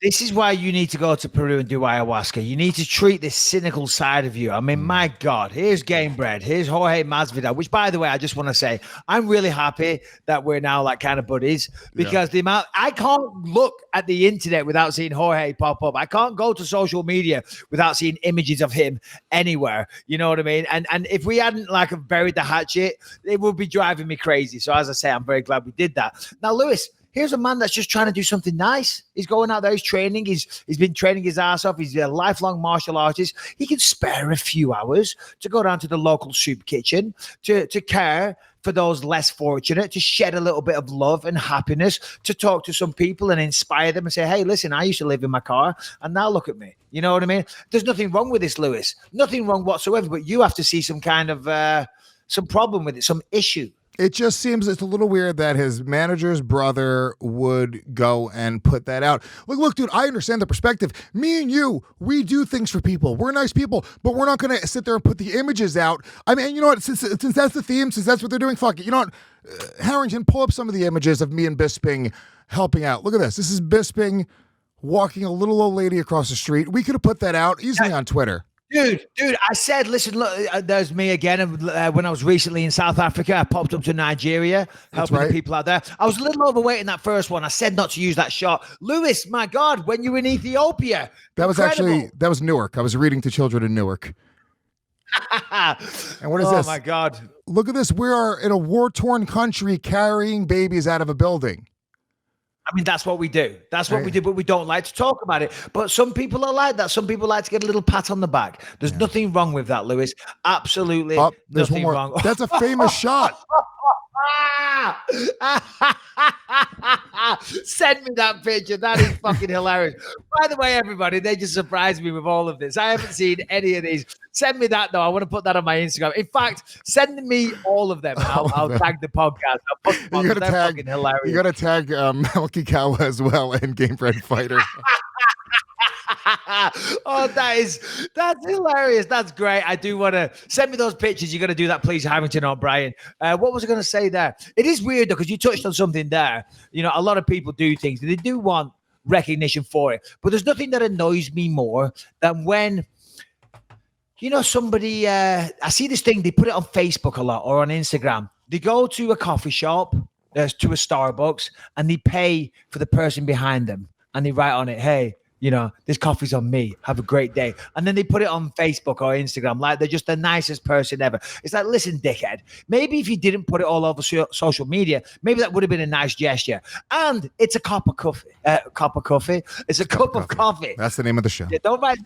This is why you need to go to Peru and do ayahuasca. You need to treat this cynical side of you. I mean, my God, here's Game Bread. Here's Jorge Masvidal, which, by the way, I just want to say, I'm really happy that we're now like kind of buddies because the amount, I can't look at the internet without seeing Jorge pop up. I can't go to social media without seeing images of him anywhere. You know what I mean? And if we hadn't like buried the hatchet, it would be driving me crazy. So as I say, I'm very glad we did that. Now, Lewis, here's a man that's just trying to do something nice. He's going out there, he's training, he's been training his ass off, he's a lifelong martial artist. He can spare a few hours to go down to the local soup kitchen, to care for those less fortunate, to shed a little bit of love and happiness, to talk to some people and inspire them and say, hey, listen, I used to live in my car and now look at me. You know what I mean? There's nothing wrong with this, Lewis. Nothing wrong whatsoever, but you have to see some kind of some problem with it, some issue. It just seems it's a little weird that his manager's brother would go and put that out. Look, dude, I understand the perspective. Me and you, we do things for people. We're nice people, but we're not going to sit there and put the images out. I mean, you know what? Since that's the theme, since that's what they're doing, fuck it. You know what? Harrington, pull up some of the images of me and Bisping helping out. Look at this. This is Bisping walking a little old lady across the street. We could have put that out easily on Twitter. Dude, I said, listen, look, there's me again. When I was recently in South Africa, I popped up to Nigeria, helping the people out there. I was a little overweight in that first one. I said not to use that shot. Lewis, my God, when you were in Ethiopia. That was Newark. I was reading to children in Newark. And what is this? Oh, my God. Look at this. We are in a war-torn country carrying babies out of a building. I mean, that's what we do. That's what we do, but we don't like to talk about it. But some people are like that. Some people like to get a little pat on the back. There's nothing wrong with that, Lewis. Absolutely nothing wrong. That's a famous shot. Send me that picture. That is fucking hilarious. By the way, everybody, they just surprised me with all of this. I haven't seen any of these. Send me that, though. I want to put that on my Instagram. In fact, send me all of them. I'll tag the podcast. I'll put them on. They're fucking hilarious. You got to tag Melky Kawa as well and Game Bred Fighter. Oh, that's hilarious. That's great. I do want to send me those pictures. You got to do that, please, Harrington O'Brien. What was I going to say there? It is weird though, because you touched on something there. You know, a lot of people do things. They do want recognition for it, but there's nothing that annoys me more than when, you know, somebody. I see this thing. They put it on Facebook a lot or on Instagram. They go to a coffee shop, to a Starbucks, and they pay for the person behind them, and they write on it, "Hey, you know, this coffee's on me. Have a great day." And then they put it on Facebook or Instagram like they're just the nicest person ever. It's like, listen, dickhead, maybe if you didn't put it all over social media, maybe that would have been a nice gesture. And it's a cup of coffee. It's a cup of coffee. That's the name of the show. Yeah, don't write.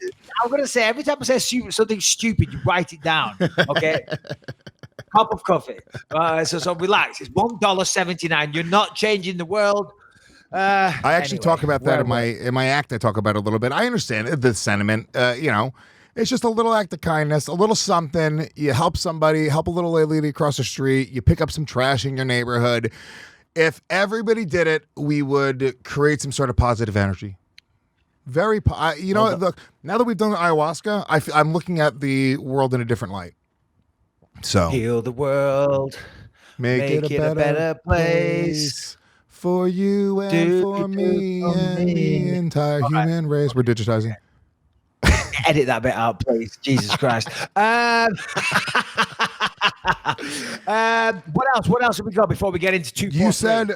I'm going to say, every time I say something stupid, you write it down, okay? Cup of coffee. So relax. It's $1.79. You're not changing the world. I actually talk about that in my act. I talk about it a little bit. I understand the sentiment. You know, it's just a little act of kindness, a little something. You help somebody, help a little lady across the street. You pick up some trash in your neighborhood. If everybody did it, we would create some sort of positive energy. Look, now that we've done ayahuasca, I'm looking at the world in a different light. So heal the world, make it a better place. For you and for me and the entire human race. We're digitizing. Edit that bit out, please. Jesus Christ. What else have we got before we get into 2? You said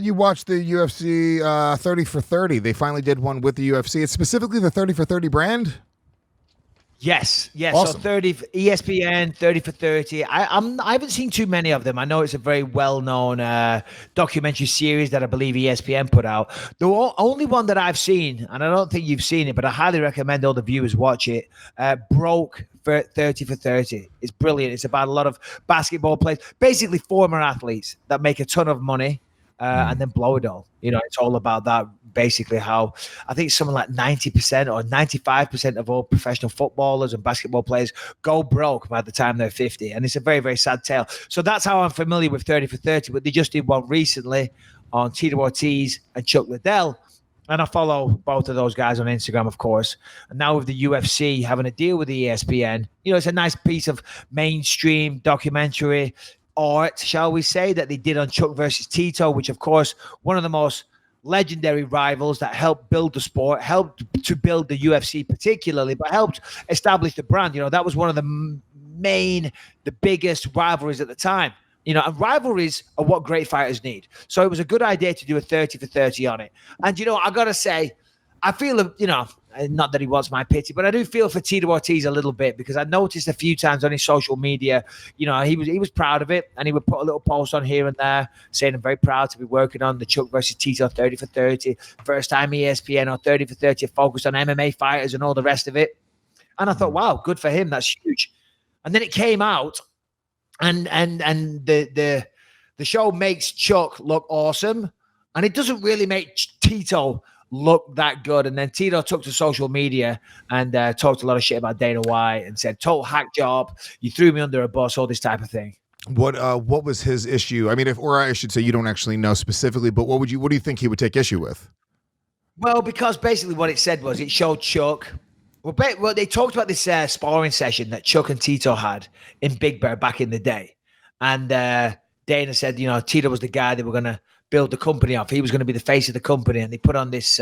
you watched the UFC 30 for 30. They finally did one with the UFC. It's specifically the 30 for 30 brand. Yes. Awesome. So 30 ESPN 30 for 30. I haven't seen too many of them. I know it's a very well-known documentary series that I believe ESPN put out. The only one that I've seen, and I don't think you've seen it, but I highly recommend all the viewers watch it. Broke for 30 for 30. It's brilliant. It's about a lot of basketball players, basically former athletes that make a ton of money and then blow it all. You know, it's all about that. Basically, how I think something like 90% or 95% of all professional footballers and basketball players go broke by the time they're 50. And it's a very, very sad tale. So that's how I'm familiar with 30 for 30. But they just did one recently on Tito Ortiz and Chuck Liddell. And I follow both of those guys on Instagram, of course. And now with the UFC having a deal with the ESPN, you know, it's a nice piece of mainstream documentary art, shall we say, that they did on Chuck versus Tito, which, of course, one of the most legendary rivals that helped build the sport, helped to build the UFC particularly, but helped establish the brand. You know, that was one of the biggest rivalries at the time. You know, and rivalries are what great fighters need. So it was a good idea to do a 30 for 30 on it. And, you know, I got to say, I feel, you know, not that he wants my pity, but I do feel for Tito Ortiz a little bit, because I noticed a few times on his social media, you know, he was proud of it, and he would put a little post on here and there saying, "I'm very proud to be working on the Chuck versus Tito 30 for 30, first time ESPN or 30 for 30 focused on MMA fighters and all the rest of it." And I thought, wow, good for him. That's huge. And then it came out, and the the show makes Chuck look awesome, and it doesn't really make Tito look that good. And then Tito took to social media and talked a lot of shit about Dana White and said, total hack job, you threw me under a bus, all this type of thing. What was his issue? I mean, or I should say, you don't actually know specifically, but what do you think he would take issue with? Well, because basically what it said was it showed Chuck. Well, they talked about this sparring session that Chuck and Tito had in Big Bear back in the day, and Dana said, Tito was the guy they were going to build the company off. He was going to be the face of the company, and they put on this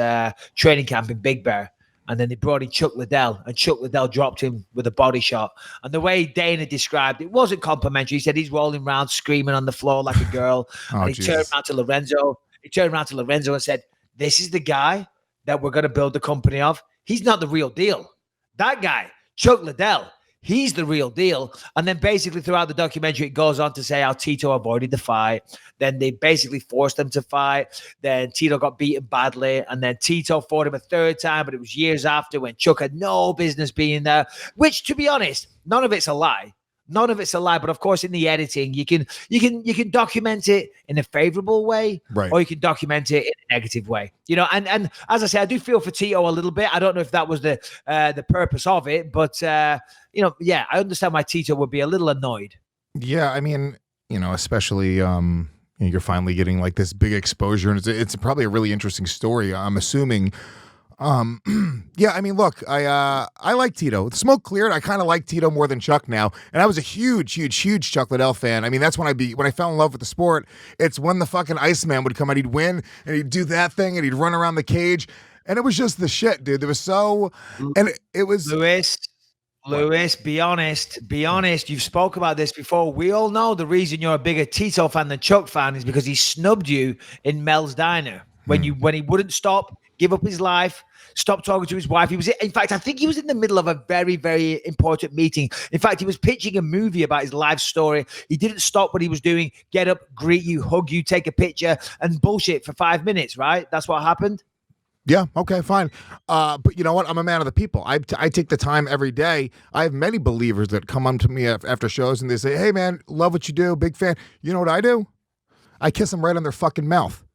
training camp in Big Bear. And then they brought in Chuck Liddell, and Chuck Liddell dropped him with a body shot. And the way Dana described it wasn't complimentary. He said he's rolling around screaming on the floor like a girl. And he turned around to Lorenzo. And said, this is the guy that we're going to build the company of. He's not the real deal. That guy, Chuck Liddell, he's the real deal. And then basically throughout the documentary, it goes on to say how Tito avoided the fight. Then they basically forced them to fight. Then Tito got beaten badly. And then Tito fought him a third time, but it was years after when Chuck had no business being there, which, to be honest, none of it's a lie. None of it's a lie, but of course, in the editing, you can document it in a favorable way, right, or you can document it in a negative way. And as I say, I do feel for Tito a little bit. I don't know if that was the purpose of it, but I understand why Tito would be a little annoyed. Yeah, I mean, especially you're finally getting like this big exposure, and it's probably a really interesting story. I'm assuming. Yeah, I mean, look, I like Tito. The smoke cleared. I kind of like Tito more than Chuck now. And I was a huge Chuck Liddell fan. I mean, that's when I fell in love with the sport. It's when the fucking Iceman would come out, he'd win and he'd do that thing and he'd run around the cage. And it was just the shit, dude. There was it was Lewis, be honest. You've spoke about this before. We all know the reason you're a bigger Tito fan than Chuck fan is because he snubbed you in Mel's Diner when he wouldn't stop, give up his life, stop talking to his wife. In fact, I think he was in the middle of a very, very important meeting. In fact, he was pitching a movie about his life story. He didn't stop what he was doing, get up, greet you, hug you, take a picture, and bullshit for 5 minutes, right? That's what happened. Yeah, okay, fine. But you know what? I'm a man of the people. I take the time every day. I have many believers that come up to me after shows and they say, hey, man, love what you do, big fan. You know what I do? I kiss them right on their fucking mouth.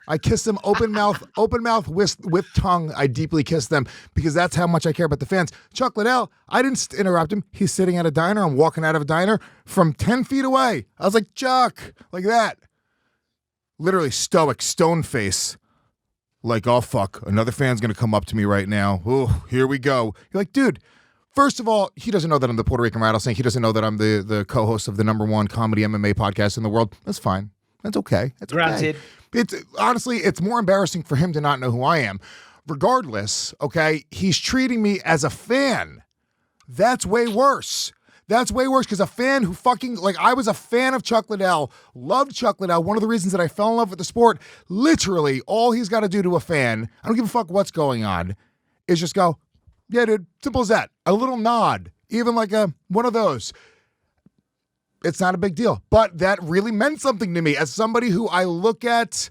I kiss them open mouth with tongue. I deeply kiss them because that's how much I care about the fans. Chuck Liddell, I didn't interrupt him. He's sitting at a diner. I'm walking out of a diner from 10 feet away. I was like, Chuck, like that. Literally stoic, stone face. Like, oh, fuck, another fan's going to come up to me right now. Oh, here we go. You're like, dude, first of all, he doesn't know that I'm the Puerto Rican Rattlesnake. He doesn't know that I'm the co-host of the #1 comedy MMA podcast in the world. That's fine. That's okay. That's granted. Okay. It's honestly, it's more embarrassing for him to not know who I am. Regardless, okay, he's treating me as a fan. That's way worse. That's way worse because a fan who I was a fan of Chuck Liddell, loved Chuck Liddell. One of the reasons that I fell in love with the sport, literally all he's got to do to a fan, I don't give a fuck what's going on, is just go, yeah, dude, simple as that. A little nod, even like one of those. It's not a big deal, but that really meant something to me as somebody who I look at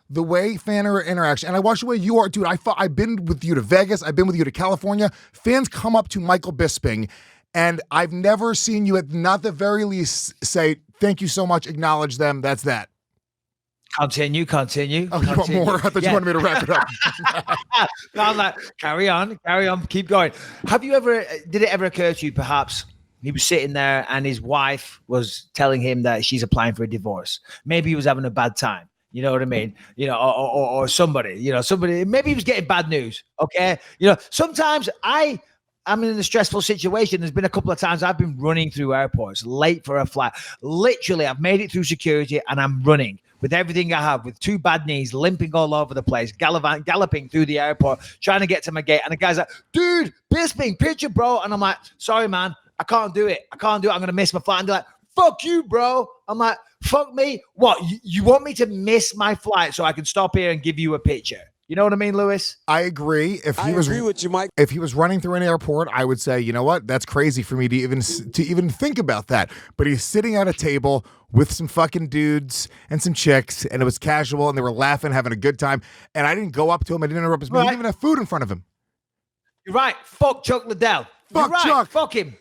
the way fan interaction, and I watch the way you are, dude. I've been with you to Vegas. I've been with you to California. Fans come up to Michael Bisping, and I've never seen you at not the very least say, thank you so much, acknowledge them. That's that. Continue. Oh, you want more? I thought you wanted me to wrap it up. No, I'm like, carry on, keep going. Did it ever occur to you perhaps he was sitting there and his wife was telling him that she's applying for a divorce? Maybe he was having a bad time. You know what I mean? Or somebody, maybe he was getting bad news. Okay. Sometimes I'm in a stressful situation. There's been a couple of times I've been running through airports late for a flight. Literally, I've made it through security and I'm running with everything I have, with 2 bad knees, limping all over the place, galloping through the airport, trying to get to my gate. And the guy's like, dude, Bisping, picture, bro. And I'm like, sorry, man, I can't do it. I'm going to miss my flight. And they're like, fuck you, bro. I'm like, fuck me. What? You want me to miss my flight so I can stop here and give you a picture? You know what I mean, Lewis? I agree. I agree with you, Mike. If he was running through an airport, I would say, you know what? That's crazy for me to even think about that. But he's sitting at a table with some fucking dudes and some chicks, and it was casual, and they were laughing, having a good time. And I didn't go up to him. I didn't interrupt his meal. He didn't even have food in front of him. You're right. Fuck Chuck Liddell. Fuck You're right. Chuck. Fuck him.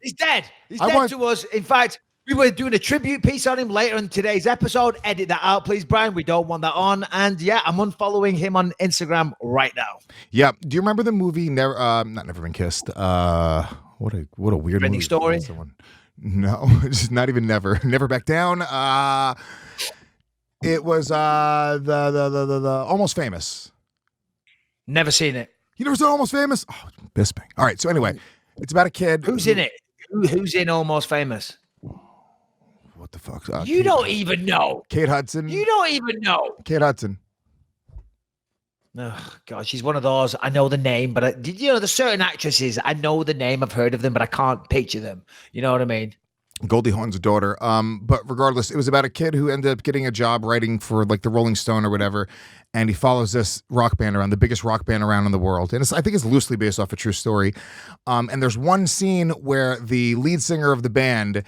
He's dead. He's dead to us. In fact, We were doing a tribute piece on him later in today's episode. Edit that out, please, Brian. We don't want that on. And yeah, I'm unfollowing him on Instagram right now. Yeah. Do you remember the movie not Never Been Kissed? What a weird Trending movie. story? No, just not even Never Back Down. It was the Almost Famous. Never seen it. You never saw Almost Famous? Oh, Bisping. All right. So anyway, it's about a kid. Who's in it? Who's in Almost Famous? What the fuck? You don't even know. Kate Hudson. You don't even know. Kate Hudson. Oh, God, she's one of those. I know the name, but there's certain actresses. I know the name. I've heard of them, but I can't picture them. You know what I mean? Goldie Hawn's daughter. But regardless, it was about a kid who ended up getting a job writing for like the Rolling Stone or whatever, and he follows this rock band around, the biggest rock band around in the world, and I think it's loosely based off a true story. And there's one scene where the lead singer of the band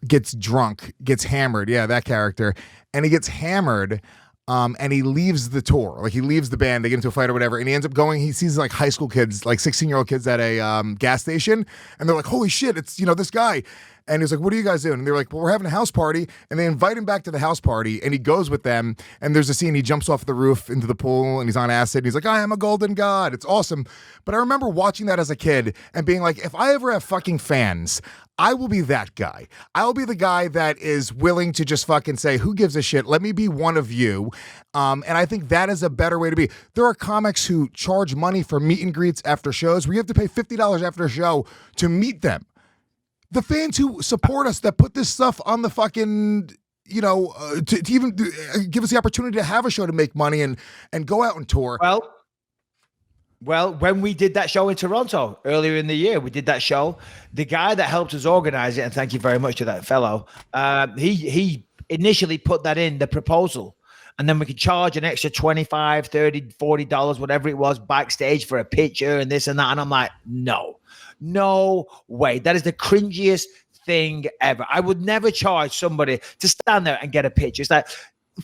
gets drunk, gets hammered. Yeah, that character, and he gets hammered. And he leaves the tour, like he leaves the band, they get into a fight or whatever, and he ends up going, he sees like high school kids, like 16-year-old kids at a gas station, and they're like, holy shit, it's, this guy. And he's like, what are you guys doing? And they're like, well, we're having a house party. And they invite him back to the house party, and he goes with them, and there's a scene, he jumps off the roof into the pool, and he's on acid, and he's like, I am a golden god. It's awesome. But I remember watching that as a kid and being like, if I ever have fucking fans, I will be that guy. I will be the guy that is willing to just fucking say, who gives a shit? Let me be one of you. And I think that is a better way to be. There are comics who charge money for meet and greets after shows where you have to pay $50 after a show to meet them. The fans who support us, that put this stuff on the fucking, to even give us the opportunity to have a show to make money and go out and tour. Well, when we did that show in Toronto earlier in the year, we did that show. The guy that helped us organize it, and thank you very much to that fellow, he initially put that in the proposal. And then we could charge an extra $25, $30, $40, whatever it was, backstage for a picture and this and that. And I'm like, no way. That is the cringiest thing ever. I would never charge somebody to stand there and get a picture. It's like,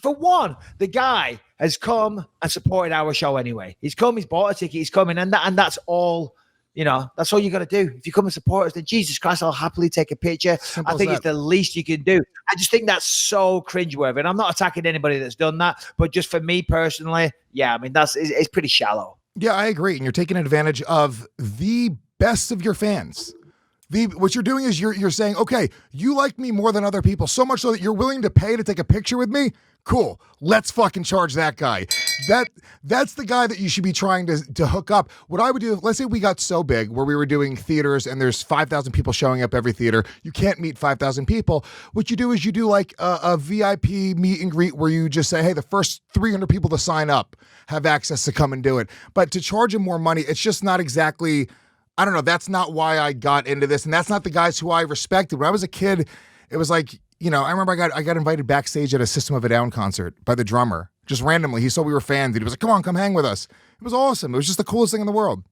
for one, the guy has come and supported our show anyway. He's come, he's bought a ticket, he's coming, and that's all. That's all you got to do. If you come and support us, then Jesus Christ, I'll happily take a picture. I think it's the least you can do. I just think that's so cringeworthy. And I'm not attacking anybody that's done that, but just for me personally, yeah, I mean, it's pretty shallow. Yeah, I agree. And you're taking advantage of the best of your fans. What you're doing is you're saying, okay, you like me more than other people, so much so that you're willing to pay to take a picture with me. Cool. Let's fucking charge that guy. That's the guy that you should be trying to hook up. What I would do, let's say we got so big where we were doing theaters and there's 5,000 people showing up every theater. You can't meet 5,000 people. What you do is you do like a VIP meet and greet where you just say, hey, the first 300 people to sign up have access to come and do it. But to charge them more money, it's just not exactly, I don't know. That's not why I got into this. And that's not the guys who I respected. When I was a kid, it was like, I remember I got invited backstage at a System of a Down concert by the drummer, just randomly. He saw we were fans, and he was like, come hang with us. It was awesome. It was just the coolest thing in the world.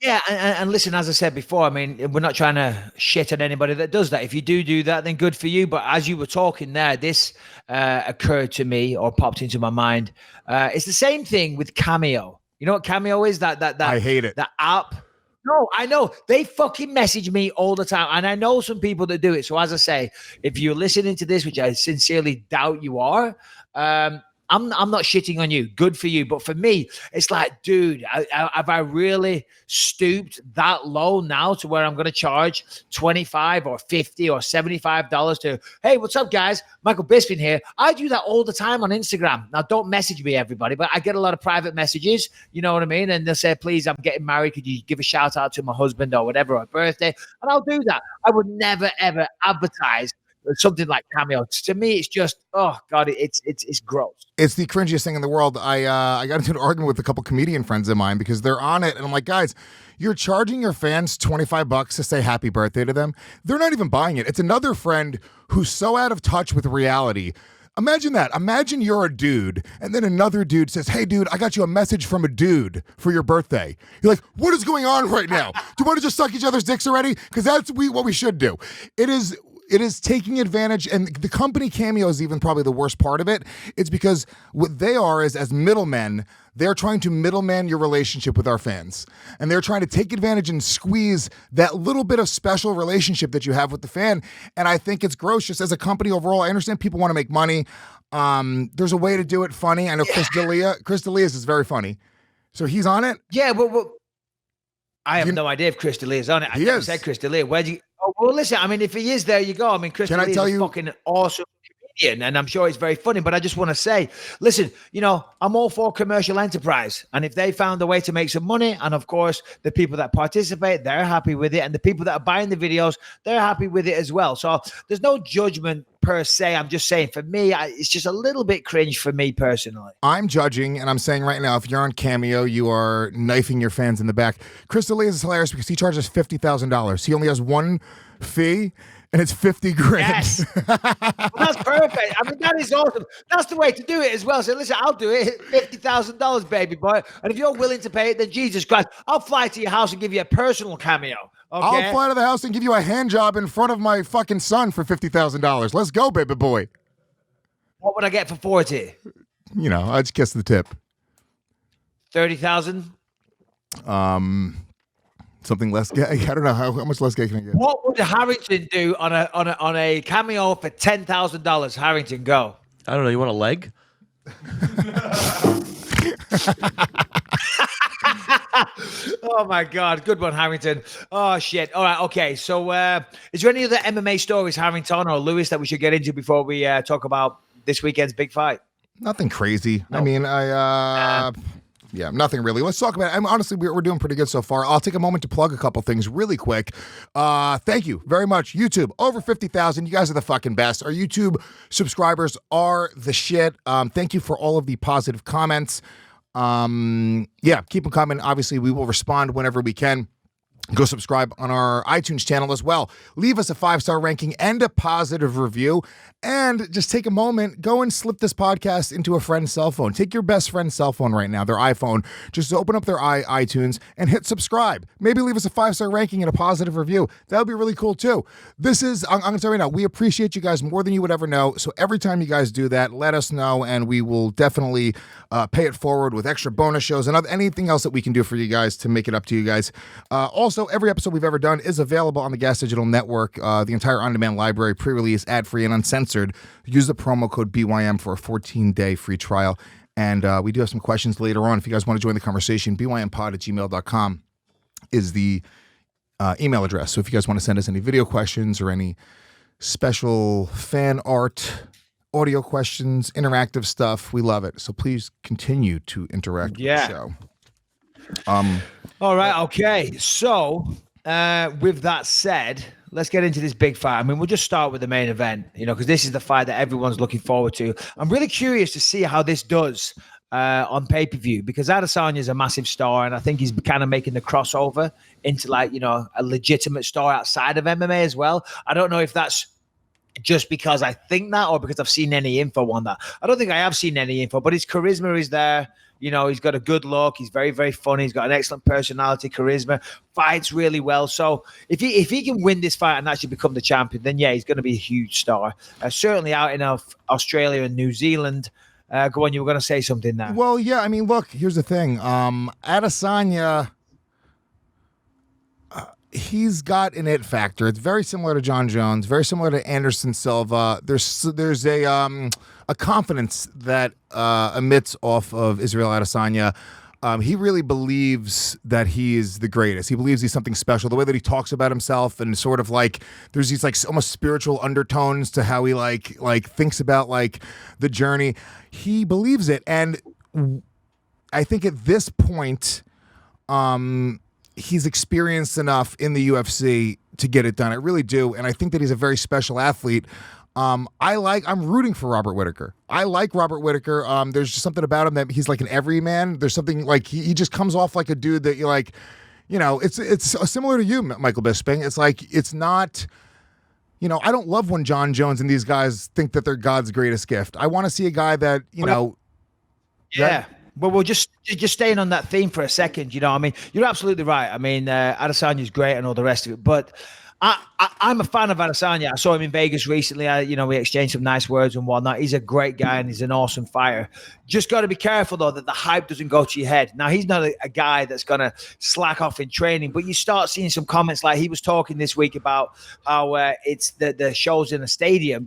Yeah, and listen, as I said before, I mean, we're not trying to shit on anybody that does that. If you do that, then good for you. But as you were talking there, this occurred to me or popped into my mind. It's the same thing with Cameo. You know what Cameo is? That I hate it. That app. No, I know. They fucking message me all the time. And I know some people that do it. So as I say, if you're listening to this, which I sincerely doubt you are, I'm not shitting on you. Good for you. But for me, it's like, dude, have I really stooped that low now to where I'm going to charge $25 or $50 or $75 to, hey, what's up, guys? Michael Bisping here. I do that all the time on Instagram. Now, don't message me, everybody, but I get a lot of private messages. You know what I mean? And they'll say, please, I'm getting married. Could you give a shout out to my husband or whatever, or birthday? And I'll do that. I would never, ever advertise something like Cameo. To me, it's just, oh God, it's gross. It's the cringiest thing in the world. I got into an argument with a couple comedian friends of mine because they're on it, and I'm like, guys, you're charging your fans $25 to say happy birthday to them. They're not even buying it. It's another friend who's so out of touch with reality. Imagine that. Imagine you're a dude, and then another dude says, hey, dude, I got you a message from a dude for your birthday. You're like, what is going on right now? Do you want to just suck each other's dicks already? Because that's what we should do. It is It is taking advantage, and the company Cameo is even probably the worst part of it. It's because what they are is, as middlemen, they're trying to middleman your relationship with our fans. And they're trying to take advantage and squeeze that little bid of special relationship that you have with the fan. And I think it's gross just as a company overall. I understand people want to make money. There's a way to do it funny. I know Chris D'Elia's is very funny. So he's on it? Yeah, well I have no idea if Chris D'Elia is on it. I never said Chris D'Elia. Where'd you? Oh, well, listen. I mean, if he is, there you go. I mean, Chris D'Elia is a fucking awesome comedian, and I'm sure he's very funny. But I just want to say, listen, I'm all for commercial enterprise, and if they found a way to make some money, and of course, the people that participate, they're happy with it, and the people that are buying the videos, they're happy with it as well. So there's no judgment per se. I'm just saying, for me, it's just a little bit cringe for me personally. I'm judging, and I'm saying right now, if you're on Cameo, you are knifing your fans in the back. Chris D'Elia is hilarious because he charges $50,000. He only has one fee, and it's $50,000. Yes. Well, that's perfect. I mean, that is awesome. That's the way to do it as well. So listen, I'll do it. $50,000, baby boy. And if you're willing to pay it, then Jesus Christ, I'll fly to your house and give you a personal cameo. Okay? I'll fly to the house and give you a hand job in front of my fucking son for $50,000. Let's go, baby boy. What would I get for 40? I just guess the tip. 30,000. Something less gay. I don't know how much less gay can I get. What would Harrington do on a cameo for $10,000? Harrington, go. I don't know. You want a leg? Oh my God, good one, Harrington. Oh shit. All right, okay. So, is there any other MMA stories, Harrington or Lewis, that we should get into before we talk about this weekend's big fight? Nothing crazy. No. I mean, yeah, nothing really. Let's talk about it. Honestly, we're doing pretty good so far. I'll take a moment to plug a couple things really quick. Thank you very much, YouTube. Over 50,000. You guys are the fucking best. Our YouTube subscribers are the shit. Thank you for all of the positive comments. Yeah, keep them coming. Obviously, we will respond whenever we can. Go subscribe on our iTunes channel as well. Leave us a 5-star ranking and a positive review. And just take a moment, go and slip this podcast into a friend's cell phone. Take your best friend's cell phone right now, their iPhone. Just open up their iTunes and hit subscribe. Maybe leave us a 5-star ranking and a positive review. That would be really cool too. I'm going to tell you right now, we appreciate you guys more than you would ever know. So every time you guys do that, let us know and we will definitely pay it forward with extra bonus shows and anything else that we can do for you guys to make it up to you guys. Also, every episode we've ever done is available on the Gas Digital Network. The entire on-demand library, pre-release, ad-free, and uncensored. Use the promo code BYM for a 14-day free trial. And we do have some questions later on. If you guys want to join the conversation, bympod@gmail.com is the email address. So if you guys want to send us any video questions or any special fan art, audio questions, interactive stuff, we love it. So please continue to interact with the show. All right, okay. So, with that said, let's get into this big fight. I mean, we'll just start with the main event, because this is the fight that everyone's looking forward to. I'm really curious to see how this does on pay-per-view, because Adesanya is a massive star, and I think he's kind of making the crossover into a legitimate star outside of MMA as well. I don't know if that's just because I think that or because I've seen any info on that. I don't think I have seen any info, but his charisma is there. He's got a good look. He's very, very funny. He's got an excellent personality, charisma, fights really well. So if he can win this fight and actually become the champion, then yeah, he's going to be a huge star. Certainly out in Australia and New Zealand. Go on, you were going to say something there. Well, yeah, I mean, look, here's the thing. Adesanya, he's got an it factor. It's very similar to John Jones, very similar to Anderson Silva. There's a confidence that emits off of Israel Adesanya. He really believes that he is the greatest. He believes he's something special. The way that he talks about himself and sort of there's these almost spiritual undertones to how he thinks about the journey. He believes it, and I think at this point, he's experienced enough in the UFC to get it done. I really do, and I think that he's a very special athlete. I'm rooting for Robert Whittaker. I like Robert Whittaker. There's just something about him that he's like an everyman. There's something he just comes off like a dude that you're it's similar to you, Michael Bisping. It's not, I don't love when John Jones and these guys think that they're God's greatest gift. I want to see a guy that, Yeah. But we're just staying on that theme for a second. I mean, you're absolutely right. I mean, Adesanya is great and all the rest of it, but I'm a fan of Adesanya. I saw him in Vegas recently. We exchanged some nice words and whatnot. He's a great guy and he's an awesome fighter. Just got to be careful, though, that the hype doesn't go to your head. Now, he's not a guy that's going to slack off in training, but you start seeing some comments like he was talking this week about how it's the shows in a stadium,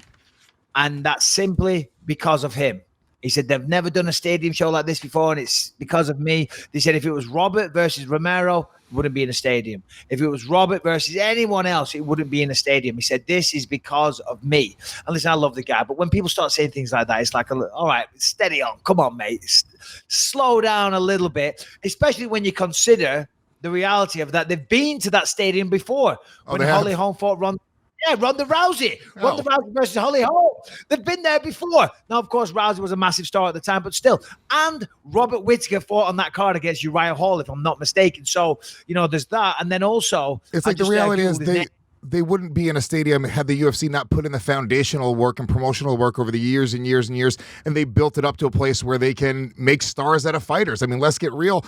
and that's simply because of him. He said they've never done a stadium show like this before, and it's because of me. They said if it was Robert versus Romero, it wouldn't be in a stadium. If it was Robert versus anyone else, it wouldn't be in a stadium. He said, this is because of me. And listen, I love the guy, but when people start saying things like that, it's like, all right, steady on. Come on, mate. Slow down a little bit, especially when you consider the reality of that. They've been to that stadium before when Holly Holm fought Ronda. Yeah, Ronda Rousey. Ronda Rousey versus Holly Holm. They've been there before. Now, of course, Rousey was a massive star at the time, but still. And Robert Whittaker fought on that card against Uriah Hall, if I'm not mistaken. So, there's that. And then also... It's like the reality is they wouldn't be in a stadium had the UFC not put in the foundational work and promotional work over the years and years and years, and they built it up to a place where they can make stars out of fighters. I mean, let's get real.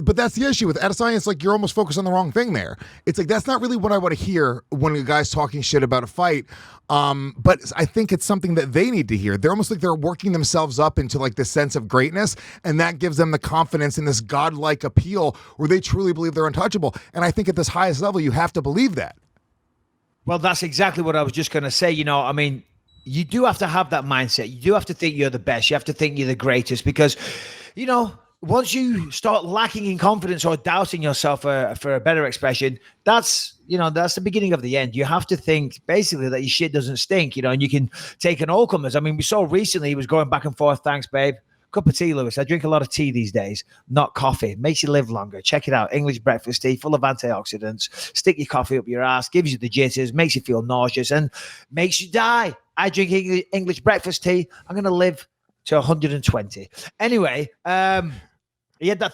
But that's the issue with Adesanya. It's like you're almost focused on the wrong thing there. It's like that's not really what I want to hear when a guy's talking shit about a fight. But I think it's something that they need to hear. They're almost like they're working themselves up into like this sense of greatness, and that gives them the confidence in this godlike appeal where they truly believe they're untouchable. And I think at this highest level, you have to believe that. Well, that's exactly what I was just going to say. You do have to have that mindset. You do have to think you're the best. You have to think you're the greatest because, once you start lacking in confidence or doubting yourself, for a better expression, that's the beginning of the end. You have to think basically that your shit doesn't stink, and you can take an all-comers. I mean, we saw recently he was going back and forth. Thanks, babe. Cup of tea, Lewis. I drink a lot of tea these days, not coffee. Makes you live longer. Check it out. English breakfast tea, full of antioxidants. Stick your coffee up your ass, gives you the jitters, makes you feel nauseous, and makes you die. I drink English breakfast tea. I'm going to live to 120. Anyway, He had that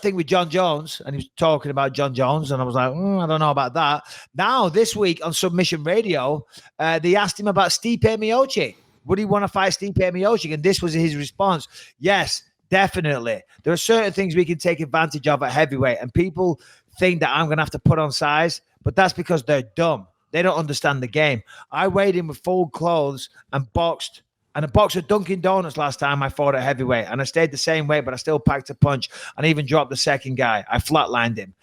thing with John Jones, and he was talking about John Jones, and I was like, I don't know about that. Now, this week on Submission Radio, they asked him about Stipe Miocic. Would he want to fight Stipe Miocic? And this was his response. Yes, definitely. There are certain things we can take advantage of at heavyweight, and people think that I'm going to have to put on size, but that's because they're dumb. They don't understand the game. I weighed in with full clothes and boxed. And a box of Dunkin' Donuts last time I fought at heavyweight. And I stayed the same weight, but I still packed a punch and even dropped the second guy. I flatlined him,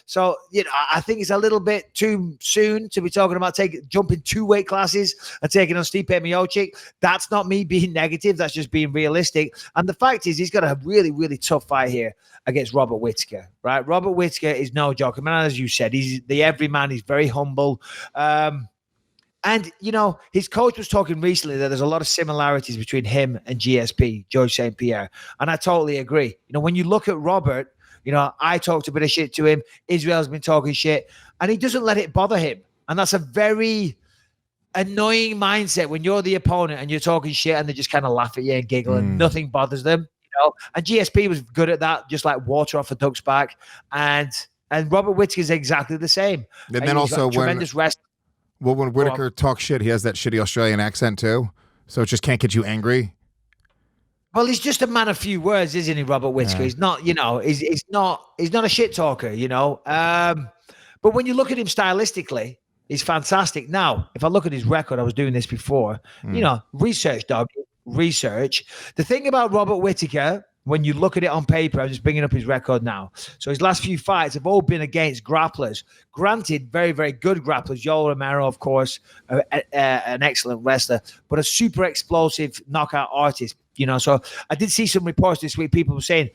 So, I think it's a little bit too soon to be talking about jumping 2 weight classes and taking on Stipe Miocic. That's not me being negative. That's just being realistic. And the fact is, he's got a really, really tough fight here against Robert Whittaker, right? Robert Whittaker is no joke. I mean, as you said, he's the everyman. He's very humble. And, his coach was talking recently that there's a lot of similarities between him and GSP, George St. Pierre. And I totally agree. When you look at Robert, I talked a bit of shit to him. Israel's been talking shit. And he doesn't let it bother him. And that's a very annoying mindset when you're the opponent and you're talking shit and they just kind of laugh at you and giggle and nothing bothers them. And GSP was good at that, just like water off a duck's back. And Robert Whittaker is exactly the same. And then also tremendous wrestling. Well, when Whittaker talks shit, he has that shitty Australian accent too, so it just can't get you angry. Well, he's just a man of few words, isn't he, Robert Whittaker? Yeah. He's not, he's not a shit talker, But when you look at him stylistically, he's fantastic. Now, if I look at his record, I was doing this before, research, dog, research. The thing about Robert Whittaker, when you look at it on paper, I'm just bringing up his record now. So his last few fights have all been against grapplers. Granted, very, very good grapplers. Yoel Romero, of course, an excellent wrestler, but a super explosive knockout artist. So I did see some reports this week. People were saying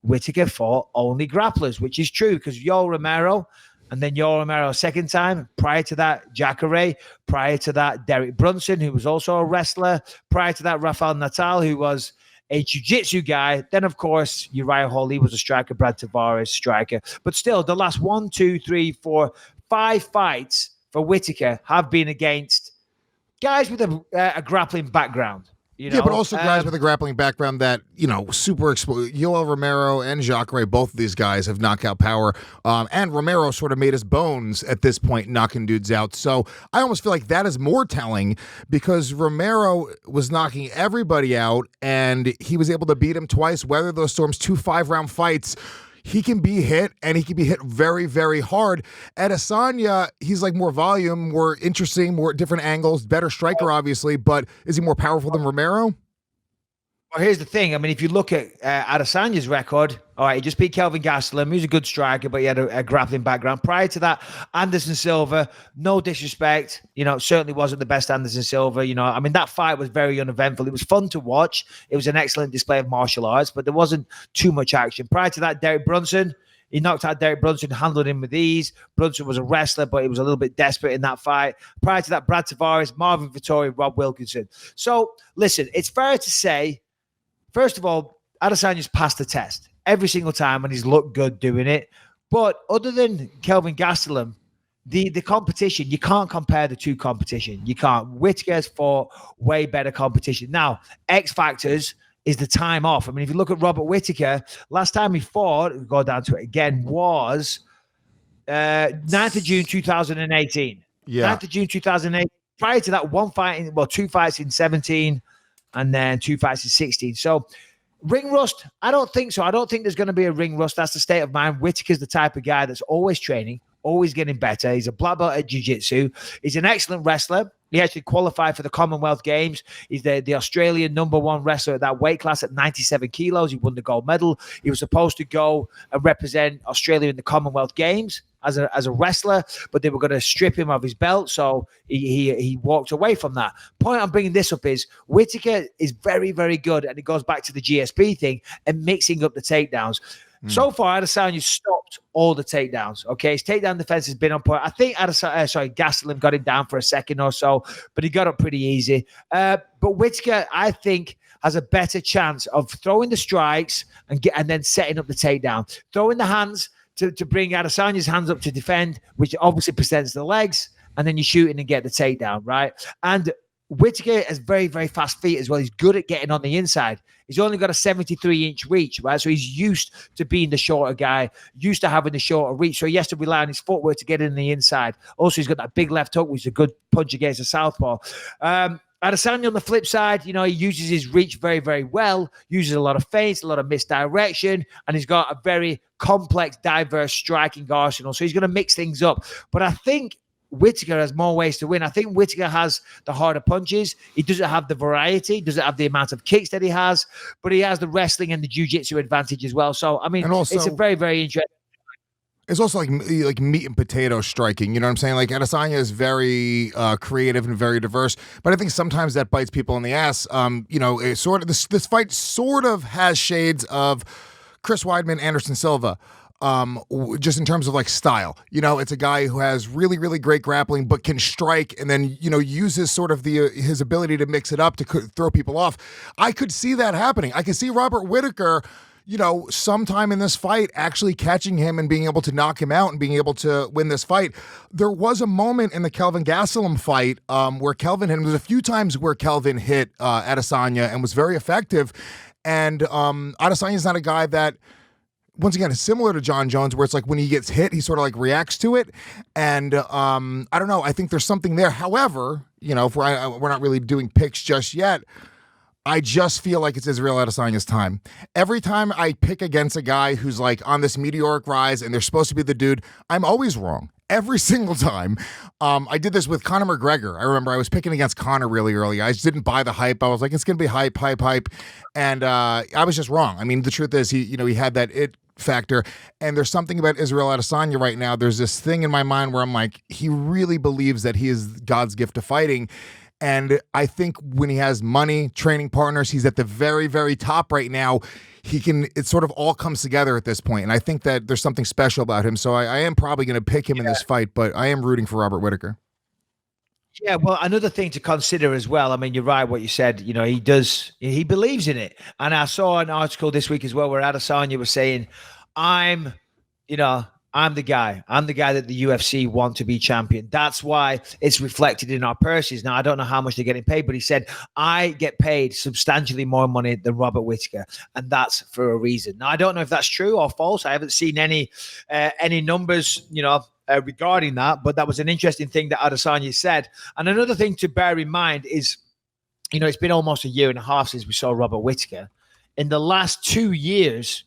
Whittaker fought only grapplers, which is true because Yoel Romero, and then Yoel Romero second time. Prior to that, Jacare. Prior to that, Derek Brunson, who was also a wrestler. Prior to that, Rafael Natal, who was a jiu-jitsu guy. Then, of course, Uriah Hall, he was a striker. Brad Tavares, striker. But still, the last 1, 2, 3, 4, 5 fights for Whittaker have been against guys with a grappling background. Yeah, but also guys with a grappling background that, super explosive. Yoel Romero and Jacare, both of these guys have knockout power. And Romero sort of made his bones at this point, knocking dudes out. So I almost feel like that is more telling because Romero was knocking everybody out and he was able to beat him twice, weather those storms, 2 5-round fights. he can be hit, and he can be hit very, very hard. Adesanya, he's like more volume, more interesting, more different angles, better striker, obviously, but is he more powerful than Romero? Well, here's the thing. I mean, if you look at Adesanya's record, all right, he just beat Kelvin Gastelum, who's a good striker, but he had a grappling background. Prior to that, Anderson Silva, no disrespect, certainly wasn't the best Anderson Silva. I mean, that fight was very uneventful. It was fun to watch. It was an excellent display of martial arts, but there wasn't too much action. Prior to that, Derek Brunson, he knocked out Derek Brunson, handled him with ease. Brunson was a wrestler, but he was a little bit desperate in that fight. Prior to that, Brad Tavares, Marvin Vettori, Rob Wilkinson. So, listen, it's fair to say, first of all, Adesanya's passed the test every single time, and he's looked good doing it. But other than Kelvin Gastelum, the competition, you can't compare the two competition. You can't. Whittaker's fought way better competition. Now, X factors is the time off. I mean, if you look at Robert Whittaker, last time he fought, we'll go down to it again, was 9th of June 2018. Yeah. 9th of June 2008. Prior to that, two fights in 17, and then 2 fights in 16. So ring rust, I don't think so. I don't think there's going to be a ring rust. That's the state of mind. Whittaker's the type of guy that's always training, always getting better. He's a black belt at jiu-jitsu. He's an excellent wrestler. He actually qualified for the Commonwealth Games. He's the Australian #1 wrestler at that weight class at 97 kilos. He won the gold medal. He was supposed to go and represent Australia in the Commonwealth Games as a wrestler, but they were going to strip him of his belt, so he walked away from that. Point I'm bringing this up is Whittaker is very, very good, and it goes back to the GSP thing and mixing up the takedowns. So far, Adesanya stopped all the takedowns. Okay, his takedown defense has been on point. I think Gastelum got him down for a second or so, but he got up pretty easy. But Whittaker, I think, has a better chance of throwing the strikes and then setting up the takedown, throwing the hands to bring Adesanya's hands up to defend, which obviously presents the legs, and then you shoot in and get the takedown, right? And Whittaker has very, very fast feet as well. He's good at getting on the inside. He's only got a 73-inch reach, right? So he's used to being the shorter guy, used to having the shorter reach. So he has to rely on his footwork to get in the inside. Also, he's got that big left hook, which is a good punch against a southpaw. Adesanya on the flip side, he uses his reach very, very well, uses a lot of feints, a lot of misdirection, and he's got a very complex, diverse striking arsenal. So he's going to mix things up. But I think Whittaker has more ways to win. I think Whittaker has the harder punches. He doesn't have the variety, doesn't have the amount of kicks that he has, but he has the wrestling and the jiu-jitsu advantage as well. So, I mean, it's a very, very interesting. It's also like meat and potato striking. You know what I'm saying? Like Adesanya is very creative and very diverse, but I think sometimes that bites people in the ass. This fight sort of has shades of Chris Weidman, Anderson Silva. Just in terms of like style, it's a guy who has really, really great grappling, but can strike and then, uses sort of his ability to mix it up to throw people off. I could see that happening. I could see Robert Whittaker, sometime in this fight actually catching him and being able to knock him out and being able to win this fight. There was a moment in the Kelvin Gastelum fight where Kelvin hit him. There's a few times where Kelvin hit Adesanya and was very effective. And Adesanya's not a guy that, once again, it's similar to John Jones, where it's like when he gets hit, he sort of like reacts to it. And I don't know. I think there's something there. However, if we're not really doing picks just yet, I just feel like it's Israel Adesanya's time. Every time I pick against a guy who's like on this meteoric rise and they're supposed to be the dude, I'm always wrong. Every single time. I did this with Conor McGregor. I remember I was picking against Conor really early. I just didn't buy the hype. I was like, it's going to be hype. And I was just wrong. I mean, the truth is he had that it factor. And there's something about Israel Adesanya right now. There's this thing in my mind where I'm like, he really believes that he is God's gift to fighting. And I think when he has money, training partners, he's at the very, very top right now. It sort of all comes together at this point. And I think that there's something special about him. So I am probably going to pick him in this fight, but I am rooting for Robert Whittaker. Yeah, well, another thing to consider as well. I mean, you're right what you said. He believes in it. And I saw an article this week as well where Adesanya was saying, I'm the guy. I'm the guy that the UFC want to be champion. That's why it's reflected in our purses. Now, I don't know how much they're getting paid, but he said, I get paid substantially more money than Robert Whittaker, and that's for a reason. Now, I don't know if that's true or false. I haven't seen any numbers, regarding that, but that was an interesting thing that Adesanya said. And another thing to bear in mind is, it's been almost a year and a half since we saw Robert Whittaker. In the last 2 years,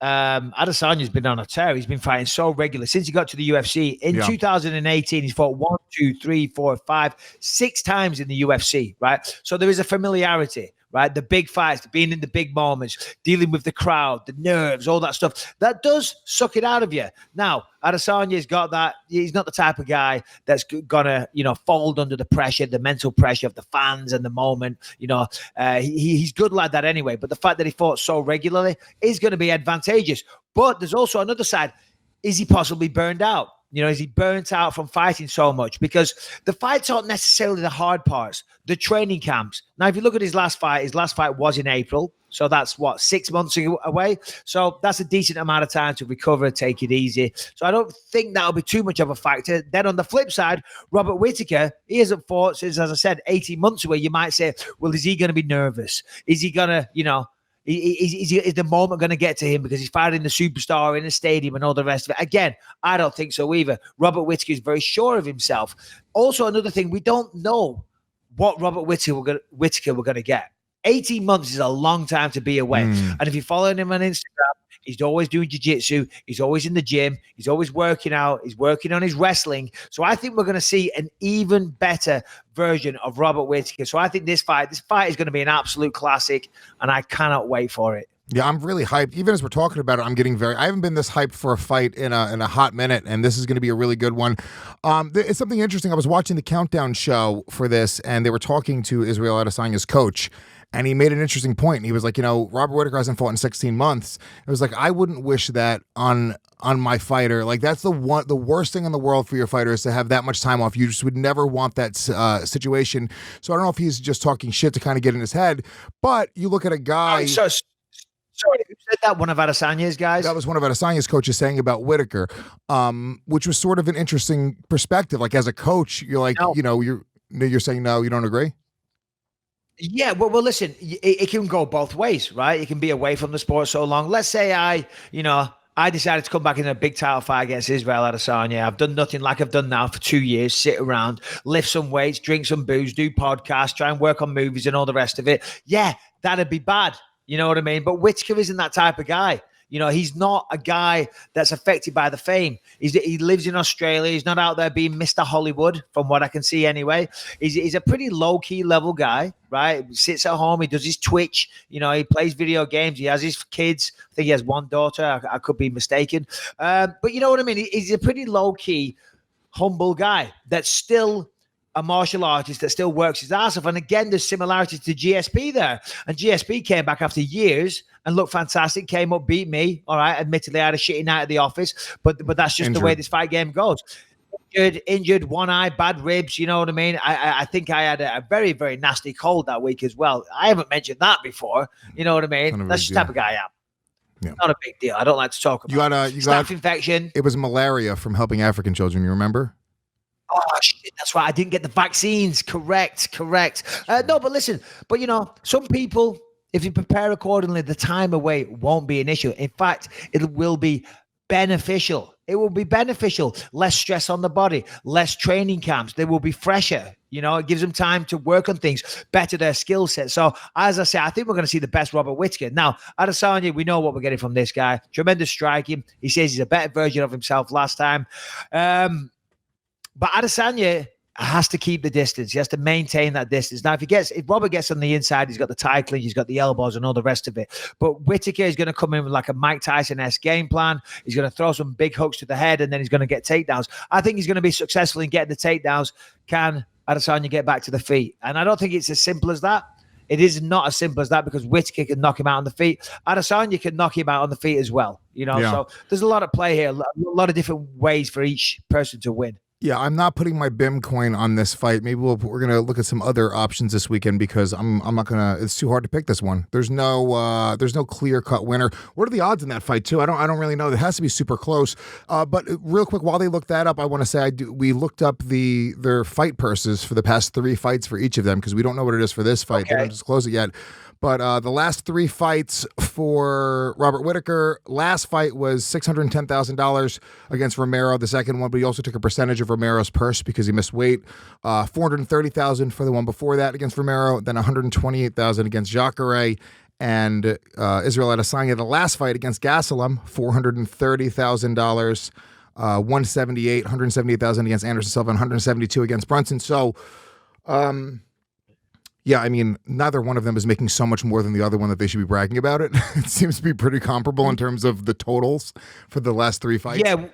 Adesanya's been on a tear. He's been fighting so regularly since he got to the UFC. In 2018, he's fought 1, 2, 3, 4, 5, 6 times in the UFC, right? So there is a familiarity, right? The big fights, being in the big moments, dealing with the crowd, the nerves, all that stuff. That does suck it out of you. Now, Adesanya's got that. He's not the type of guy that's gonna, fold under the pressure, the mental pressure of the fans and the moment. He's good like that anyway. But the fact that he fought so regularly is going to be advantageous. But there's also another side. Is he possibly burned out? Is he burnt out from fighting so much? Because the fights aren't necessarily the hard parts, the training camps. Now, if you look at his last fight was in April. So that's 6 months away. So that's a decent amount of time to recover, take it easy. So I don't think that'll be too much of a factor. Then on the flip side, Robert Whittaker, he hasn't fought since, as I said, 18 months away. You might say, well, is he going to be nervous? Is he going to, is the moment going to get to him because he's fighting the superstar in a stadium and all the rest of it? Again, I don't think so either. Robert Whittaker is very sure of himself. Also, another thing, we don't know what Robert Whittaker we're going to get. 18 months is a long time to be away. And if you're following him on Instagram, he's always doing jiu-jitsu. He's always in the gym. He's always working out. He's working on his wrestling. So I think we're going to see an even better version of Robert Whittaker. So I think this fight is going to be an absolute classic, and I cannot wait for it. Yeah, I'm really hyped. Even as we're talking about it, I haven't been this hyped for a fight in a hot minute, and this is going to be a really good one. It's something interesting. I was watching the countdown show for this, and they were talking to Israel Adesanya's coach, and he made an interesting point. He was like, Robert Whittaker hasn't fought in 16 months. It was like, I wouldn't wish that on my fighter. Like, that's the worst thing in the world for your fighter is to have that much time off. You just would never want that situation. So I don't know if he's just talking shit to kind of get in his head, but you look at a guy. Sorry, who said that? One of Adesanya's guys? That was one of Adesanya's coaches saying about Whittaker, which was sort of an interesting perspective. Like, as a coach, you're like, you're saying no, you don't agree? Yeah, well, listen, it can go both ways, right? It can be away from the sport so long. Let's say I decided to come back in a big title fight against Israel Adesanya. I've done nothing like I've done now for 2 years, sit around, lift some weights, drink some booze, do podcasts, try and work on movies and all the rest of it. Yeah, that'd be bad. You know what I mean? But Whittaker isn't that type of guy. He's not a guy that's affected by the fame. He lives in Australia. He's not out there being Mr. Hollywood, from what I can see anyway. He's a pretty low-key level guy, right? He sits at home. He does his Twitch. He plays video games. He has his kids. I think he has one daughter. I could be mistaken. But you know what I mean? He's a pretty low-key, humble guy that's still a martial artist that still works his ass off. And again, there's similarities to GSP there. And GSP came back after years and looked fantastic, came up, beat me. All right, admittedly, I had a shitty night at the office, but that's just the way this fight game goes. Injured, one eye, bad ribs, you know what I mean? I think I had a very, very nasty cold that week as well. I haven't mentioned that before, you know what I mean? That's just the type of guy I am. Yeah. Not a big deal. I don't like to talk about it. Staph infection. It was malaria from helping African children, you remember? Oh, shit, that's right. I didn't get the vaccines. Correct. No, but listen, some people, if you prepare accordingly, the time away won't be an issue. In fact, it will be beneficial. It will be beneficial. Less stress on the body, less training camps. They will be fresher. It gives them time to work on things, better their skill set. So, as I say, I think we're going to see the best Robert Whittaker. Now, Adesanya, we know what we're getting from this guy. Tremendous striking. He says he's a better version of himself last time. But Adesanya has to keep the distance. He has to maintain that distance. Now, if Robert gets on the inside, he's got the tie clinch, he's got the elbows and all the rest of it. But Whittaker is going to come in with like a Mike Tyson-esque game plan. He's going to throw some big hooks to the head, and then he's going to get takedowns. I think he's going to be successful in getting the takedowns. Can Adesanya get back to the feet? And I don't think it's as simple as that. It is not as simple as that because Whittaker can knock him out on the feet. Adesanya can knock him out on the feet as well. So there's a lot of play here, a lot of different ways for each person to win. Yeah, I'm not putting my BIM coin on this fight. Maybe we're going to look at some other options this weekend because I'm not going to. It's too hard to pick this one. There's no clear cut winner. What are the odds in that fight too? I don't really know. It has to be super close. But real quick, while they look that up, I want to say we looked up their fight purses for the past 3 fights for each of them because we don't know what it is for this fight. Okay. They don't disclose it yet. But the last 3 fights for Robert Whittaker, last fight was $610,000 against Romero, the second one, but he also took a percentage of Romero's purse because he missed weight. $430,000 for the one before that against Romero, then $128,000 against Jacare, and Israel Adesanya, the last fight against Gastelum, $430,000, 178,000 against Anderson Silva, and 172 against Brunson. So, yeah, I mean, neither one of them is making so much more than the other one that they should be bragging about it. It seems to be pretty comparable in terms of the totals for the last 3 fights. Yeah.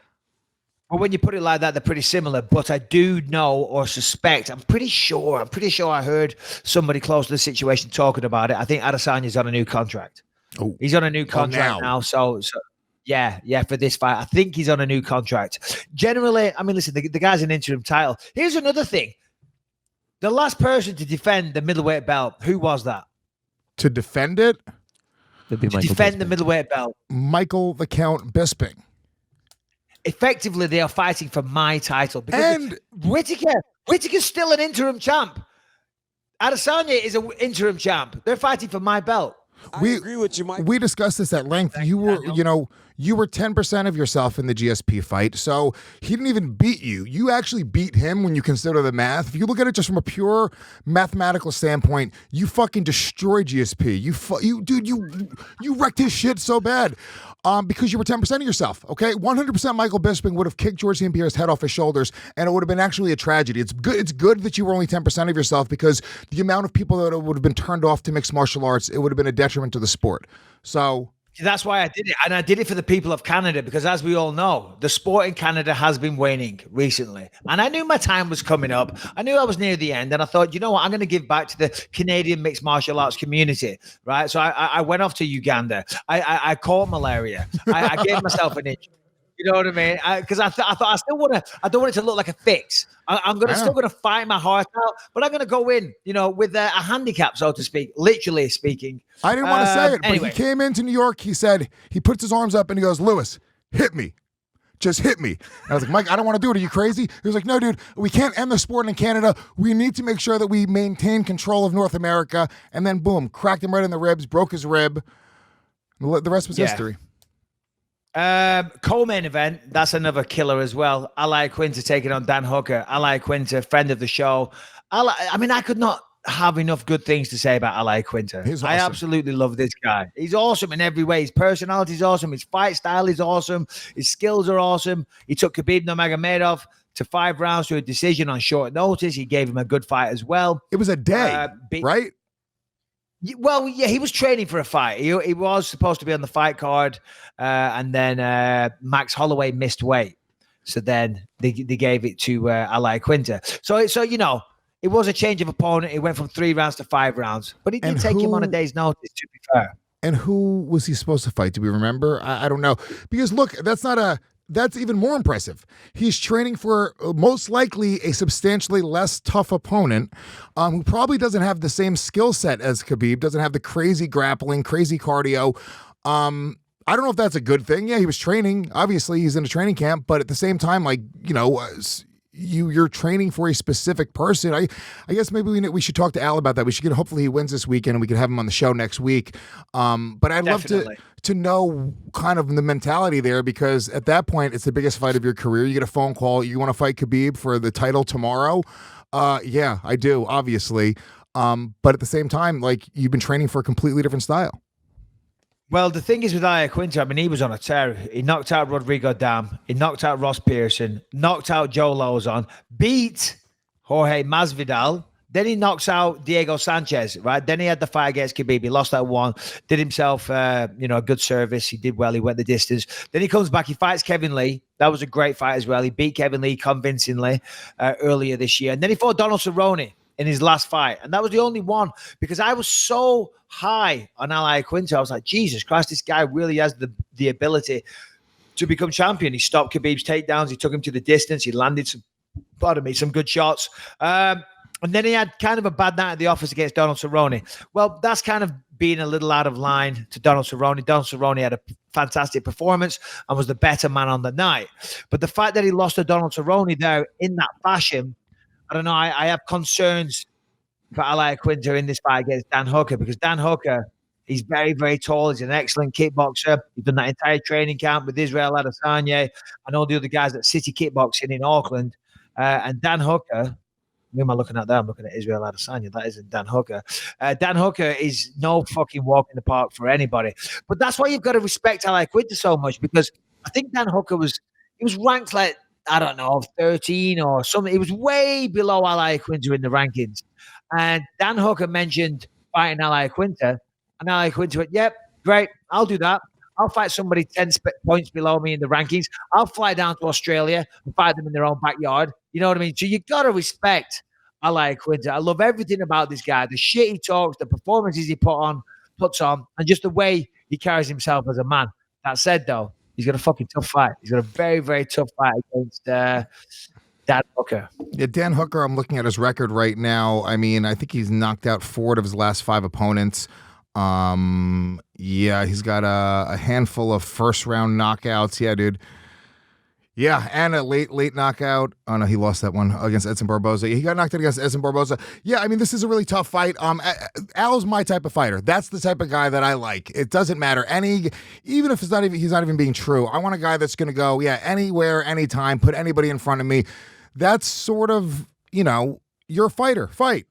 Well, when you put it like that, they're pretty similar. But I do know or suspect, I'm pretty sure I heard somebody close to the situation talking about it. I think Adesanya's on a new contract. Oh. He's on a new contract now. So yeah, for this fight. I think he's on a new contract. Generally, I mean, listen, the guy's an interim title. Here's another thing. The last person to defend the middleweight belt, who was that? To defend it? To defend the middleweight belt. Michael the Count Bisping. Effectively, they are fighting for my title. Because Whittaker's still an interim champ. Adesanya is an interim champ. They're fighting for my belt. I agree with you, Mike. We discussed this at length. You were 10% of yourself in the GSP fight, so he didn't even beat you. You actually beat him when you consider the math. If you look at it just from a pure mathematical standpoint, you fucking destroyed GSP. You wrecked his shit so bad. Because you were 10% of yourself, okay? 100% Michael Bisping would have kicked George St. Pierre's head off his shoulders, and it would have been actually a tragedy. It's good that you were only 10% of yourself, because the amount of people that would have been turned off to mixed martial arts, it would have been a detriment to the sport. So that's why I did it. And I did it for the people of Canada, because as we all know, the sport in Canada has been waning recently. And I knew my time was coming up. I knew I was near the end. And I thought, you know what? I'm going to give back to the Canadian mixed martial arts community, right? So I went off to Uganda. I caught malaria. I gave myself an inch. You know what I mean? Because I thought I still want to. I don't want it to look like a fix. I'm still gonna fight my heart out, but I'm gonna go in, with a handicap, so to speak, literally speaking. I didn't want to say it, anyway. But he came into New York. He said, he puts his arms up and he goes, "Lewis, hit me. Just hit me." And I was like, "Mike, I don't want to do it. Are you crazy?" He was like, "No, dude, we can't end the sport in Canada. We need to make sure that we maintain control of North America." And then boom, cracked him right in the ribs, broke his rib. The rest was history. Co-main event, that's another killer as well. Al Iaquintas taking on Dan Hooker. Al Iaquintas, friend of the show. I could not have enough good things to say about Al Iaquintas. He's awesome. I absolutely love this guy. He's awesome in every way. His personality is awesome. His fight style is awesome. His skills are awesome. He took Khabib Nurmagomedov to 5 rounds to a decision on short notice. He gave him a good fight as well. It was a day, right? Well, yeah, he was training for a fight. He was supposed to be on the fight card, and then Max Holloway missed weight, so then they gave it to Al Iaquintas. So it was a change of opponent. It went from 3 rounds to 5 rounds, but he did take him on a day's notice, to be fair. And who was he supposed to fight? Do we remember? I don't know, because look, that's even more impressive. He's training for most likely a substantially less tough opponent, who probably doesn't have the same skill set as Khabib, doesn't have the crazy grappling, crazy cardio. I don't know if that's a good thing. Yeah, he was training. Obviously, he's in a training camp, but at the same time, you're training for a specific person. I guess maybe we should talk to Al about that. We should hopefully he wins this weekend and we can have him on the show next week. But I'd love to know kind of the mentality there, because at that point it's the biggest fight of your career. You get a phone call, you want to fight Khabib for the title tomorrow. Yeah, I do, obviously. But at the same time, you've been training for a completely different style. Well, the thing is with Iaquintas, he was on a tear. He knocked out Rodrigo Dam. He knocked out Ross Pearson. Knocked out Joe Lozon. Beat Jorge Masvidal. Then he knocks out Diego Sanchez, right? Then he had the fight against Khabib. He lost that one. Did himself, a good service. He did well. He went the distance. Then he comes back. He fights Kevin Lee. That was a great fight as well. He beat Kevin Lee convincingly earlier this year. And then he fought Donald Cerrone in his last fight. And that was the only one, because I was so high on Al Iaquintas. I was like, Jesus Christ, this guy really has the ability to become champion. He stopped Khabib's takedowns. He took him to the distance. He landed some good shots. And then he had kind of a bad night at the office against Donald Cerrone. Well, that's kind of being a little out of line to Donald Cerrone. Donald Cerrone had a fantastic performance and was the better man on the night. But the fact that he lost to Donald Cerrone there in that fashion, I don't know. I have concerns for Al Iaquintas in this fight against Dan Hooker, because Dan Hooker, he's very, very tall. He's an excellent kickboxer. He's done that entire training camp with Israel Adesanya and all the other guys at City Kickboxing in Auckland. And Dan Hooker Who am I looking at there? I'm looking at Israel Adesanya. That isn't Dan Hooker. Dan Hooker is no fucking walk in the park for anybody. But that's why you've got to respect Al Iaquintas so much, because I think Dan Hooker was ranked like, I don't know, 13 or something. He was way below Al Iaquintas in the rankings. And Dan Hooker mentioned fighting Al Iaquintas, and Al Iaquintas went, yep, great, I'll do that. I'll fight somebody 10 points below me in the rankings. I'll fly down to Australia and fight them in their own backyard. You know what I mean? So you got to respect Al Iaquintas. I love everything about this guy. The shit he talks, the performances he puts on, and just the way he carries himself as a man. That said, though, he's got a fucking tough fight. He's got a very, very tough fight against Dan Hooker. Yeah, Dan Hooker, I'm looking at his record right now. I mean, I think he's knocked out 4 of his last 5 opponents. Yeah, he's got a handful of first round knockouts. Yeah, dude. Yeah, and a late knockout. Oh no, he lost that one against Edson Barboza. He got knocked out against Edson Barboza. Yeah, I mean, this is a really tough fight. Al's my type of fighter. That's the type of guy that I like. It doesn't matter even if he's not even being true. I want a guy that's going to go, anywhere, anytime, put anybody in front of me. That's sort of, you're a fighter. Fight.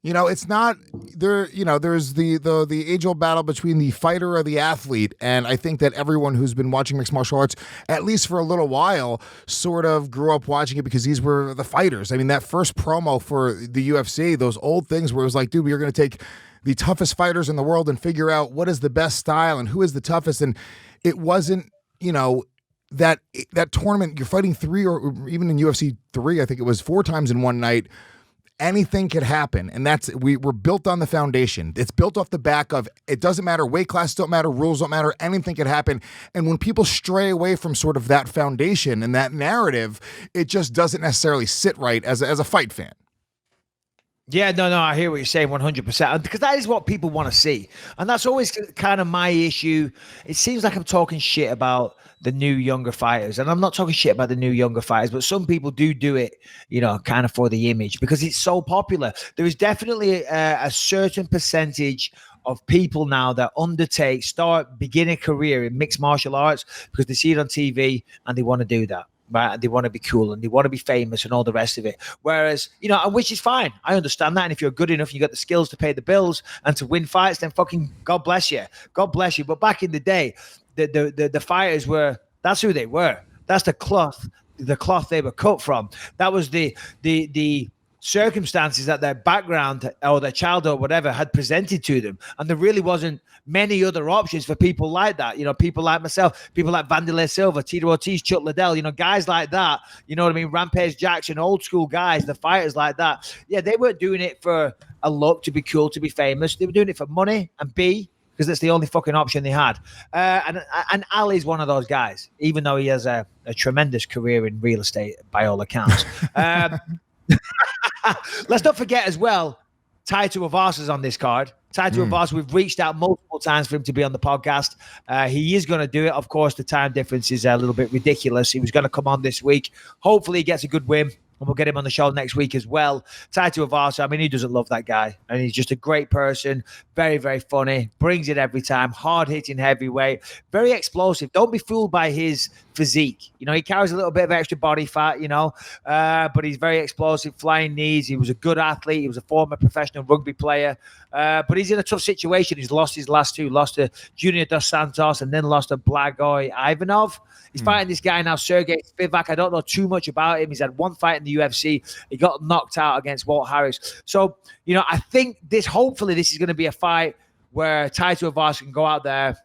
It's not there. There's the age-old battle between the fighter or the athlete, and I think that everyone who's been watching mixed martial arts, at least for a little while, sort of grew up watching it because these were the fighters. I mean, that first promo for the UFC, those old things where it was like, dude, we're going to take the toughest fighters in the world and figure out what is the best style and who is the toughest, and it wasn't, that tournament. You're fighting 3 or even in UFC 3, I think it was 4 times in one night. Anything could happen, and we're built on the foundation. It's built off the back of, it doesn't matter, weight class don't matter, rules don't matter, anything could happen. And when people stray away from sort of that foundation and that narrative, it just doesn't necessarily sit right as a fight fan. Yeah, no, I hear what you're saying 100%, because that is what people want to see. And that's always kind of my issue. It seems like I'm talking shit about the new younger fighters, and I'm not talking shit about the new younger fighters, but some people do it, kind of for the image because it's so popular. There is definitely a certain percentage of people now that begin a career in mixed martial arts because they see it on TV and they want to do that. Right, and they want to be cool and they want to be famous and all the rest of it. Whereas, and which is fine. I understand that. And if you're good enough, you got the skills to pay the bills and to win fights, then fucking God bless you. God bless you. But back in the day, the fighters that's who they were. That's the cloth they were cut from. That was the circumstances that their background or their childhood or whatever had presented to them, and there really wasn't many other options for people like that. People like myself, people like Vanderlei Silva, Tito Ortiz, Chuck Liddell, guys like that. You know what I mean? Rampage Jackson, old school guys, the fighters like that. Yeah, they weren't doing it for a look, to be cool, to be famous. They were doing it for money and because that's the only fucking option they had. And Ali's one of those guys, even though he has a tremendous career in real estate by all accounts. Let's not forget as well, Tai Tuivasa's on this card. Tai Tuivasa, we've reached out multiple times for him to be on the podcast. He is going to do it. Of course, the time difference is a little bit ridiculous. He was going to come on this week. Hopefully he gets a good win, and we'll get him on the show next week as well. Tai Tuivasa, I mean, he doesn't love that guy. And he's just a great person. Very, very funny. Brings it every time. Hard-hitting heavyweight. Very explosive. Don't be fooled by his physique. He carries a little bit of extra body fat, but he's very explosive, flying knees. He was a good athlete. He was a former professional rugby player. But he's in a tough situation. He's lost his last 2. Lost to Junior Dos Santos and then lost to Blagoy Ivanov. He's fighting this guy now, Sergey Spivak. I don't know too much about him. He's had 1 fight in the UFC. He got knocked out against Walt Harris. So, I think hopefully this is going to be a fight where Tai Tuivasa can go out there.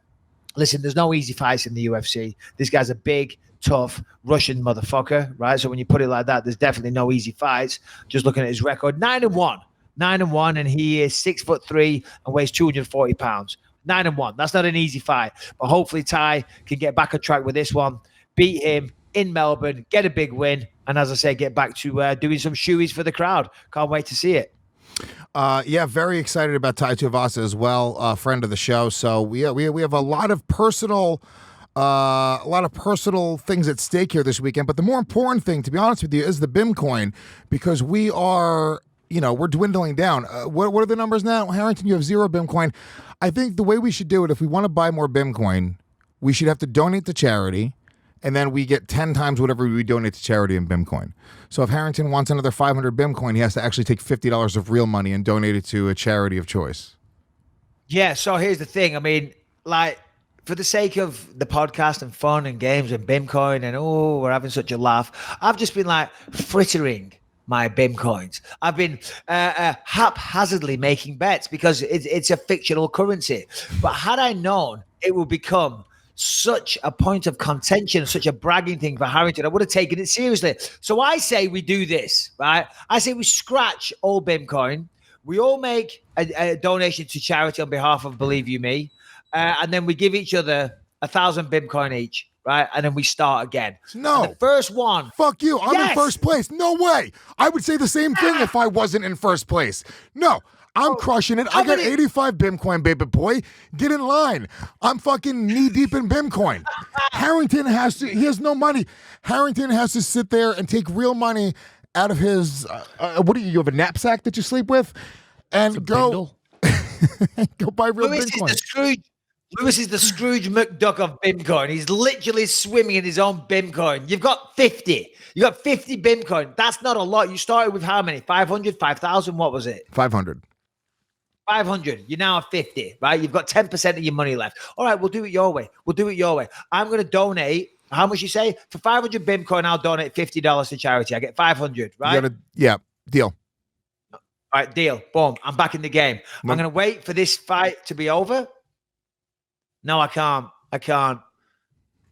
Listen, there's no easy fights in the UFC. This guy's a big, tough Russian motherfucker, right? So when you put it like that, there's definitely no easy fights. Just looking at his record, 9-1. 9-1, and he is 6'3" and weighs 240 pounds. 9-1. That's not an easy fight, but hopefully Tai can get back on track with this one, beat him in Melbourne, get a big win, and as I say, get back to doing some shoeies for the crowd. Can't wait to see it. Yeah, very excited about Tai Tuivasa as well, friend of the show. So we have a lot of personal things at stake here this weekend. But the more important thing, to be honest with you, is the BIM coin, because we are. We're dwindling down. What are the numbers now? Harrington, you have 0 BIM coin. I think the way we should do it, if we want to buy more BIM coin, we should have to donate to charity. and then we get 10 times whatever we donate to charity in Bimcoin. So if Harrington wants another 500 Bimcoin, he has to actually take $50 of real money and donate it to a charity of choice. Yeah, so here's the thing. I mean, like, for the sake of the podcast and fun and games and Bimcoin and, oh, we're having such a laugh, I've just been, like, frittering my Bimcoins. I've been haphazardly making bets because it's a fictional currency. But had I known it would become such a point of contention, such a bragging thing for Harrington, I would have taken it seriously. So I say we do this, right? I say we scratch all Bimcoin. We all make a donation to charity on behalf of Believe You Me. And then we give each other 1,000 Bimcoin each, right? And then we start again. No. And the first one. Fuck you. I'm in first place. No way. I would say the same thing if I wasn't in first place. No. I'm crushing it. I got 85 Bimcoin, baby boy. Get in line. I'm fucking knee deep in Bimcoin. Harrington he has no money. Harrington has to sit there and take real money out of his, what do you have a knapsack that you sleep with? And go buy real Bimcoin. Lewis is the Scrooge McDuck of Bimcoin. He's literally swimming in his own Bimcoin. You've got 50. You got 50 Bimcoin. That's not a lot. You started with how many? 500, 5,000? What was it? 500. 500. You're now at 50, right? You've got 10% of your money left. All right, we'll do it your way. I'm going to donate. How much you say? For 500 Bimcoin, I'll donate $50 to charity. I get 500, right? Yeah, deal. All right, deal. Boom. I'm back in the game. I'm going to wait for this fight to be over. No, I can't.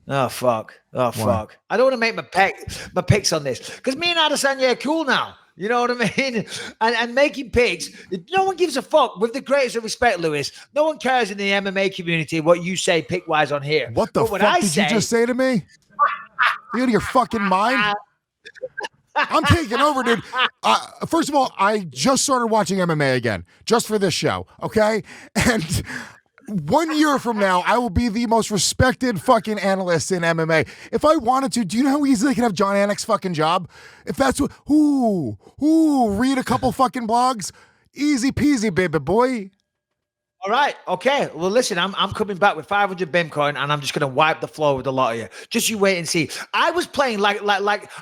Oh, fuck. Fuck. I don't want to make my picks on this because me and Adesanya are cool now. You know what I mean? And making picks, no one gives a fuck. With the greatest of respect, Lewis, no one cares in the MMA community what you say pick-wise on here. What the fuck did you just say to me? You out of your fucking mind? I'm taking over, dude. First of all, I just started watching MMA again, just for this show, okay? And 1 year from now, I will be the most respected fucking analyst in MMA. If I wanted to, do you know how easily I could have John Anik's fucking job? If that's what, read a couple fucking blogs. Easy peasy, baby boy. All right. Okay. Well, listen, I'm coming back with 500 Bimcoin and I'm just going to wipe the floor with a lot of you. Just you wait and see. I was playing like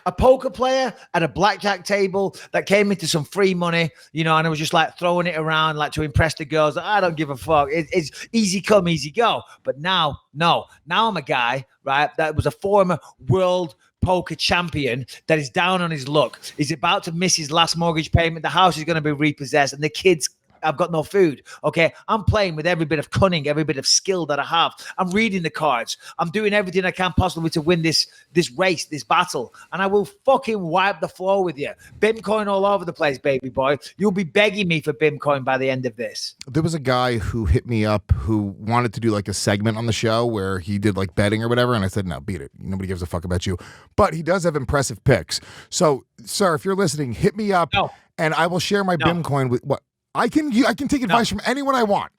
a poker player at a blackjack table that came into some free money, you know, and I was just like throwing it around like to impress the girls. I don't give a fuck. It's easy come, easy go. But now I'm a guy, right, that was a former world poker champion that is down on his luck. He's about to miss his last mortgage payment. The house is going to be repossessed and the kids, I've got no food. Okay. I'm playing with every bit of cunning, every bit of skill that I have. I'm reading the cards. I'm doing everything I can possibly to win this race, this battle. And I will fucking wipe the floor with you. Bimcoin all over the place, baby boy. You'll be begging me for Bimcoin by the end of this. There was a guy who hit me up who wanted to do like a segment on the show where he did like betting or whatever. And I said, no, beat it. Nobody gives a fuck about you. But he does have impressive picks. So, sir, if you're listening, hit me up and I will share my Bimcoin with what? I can take advice from anyone I want.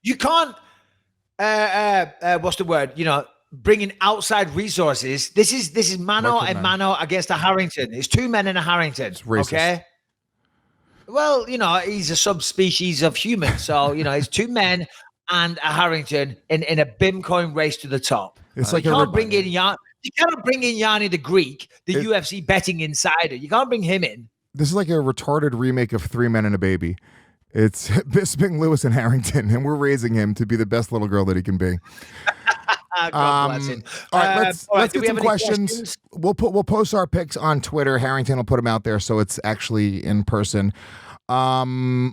You can't, what's the word? You know, bring in outside resources. This is mano and mano against a Harrington. It's two men and a Harrington. It's racist. Okay. Well, you know, he's a subspecies of human. So, you know, it's two men and a Harrington in a Bimcoin race to the top. It's like you can't bring in you cannot bring in Yanni the Greek, the UFC betting insider. You can't bring him in. This is like a retarded remake of Three Men and a Baby. It's Bisping, Lewis, and Harrington, and we're raising him to be the best little girl that he can be. God bless him. All right, let's get some questions. We'll post our picks on Twitter. Harrington will put them out there so it's actually in person. All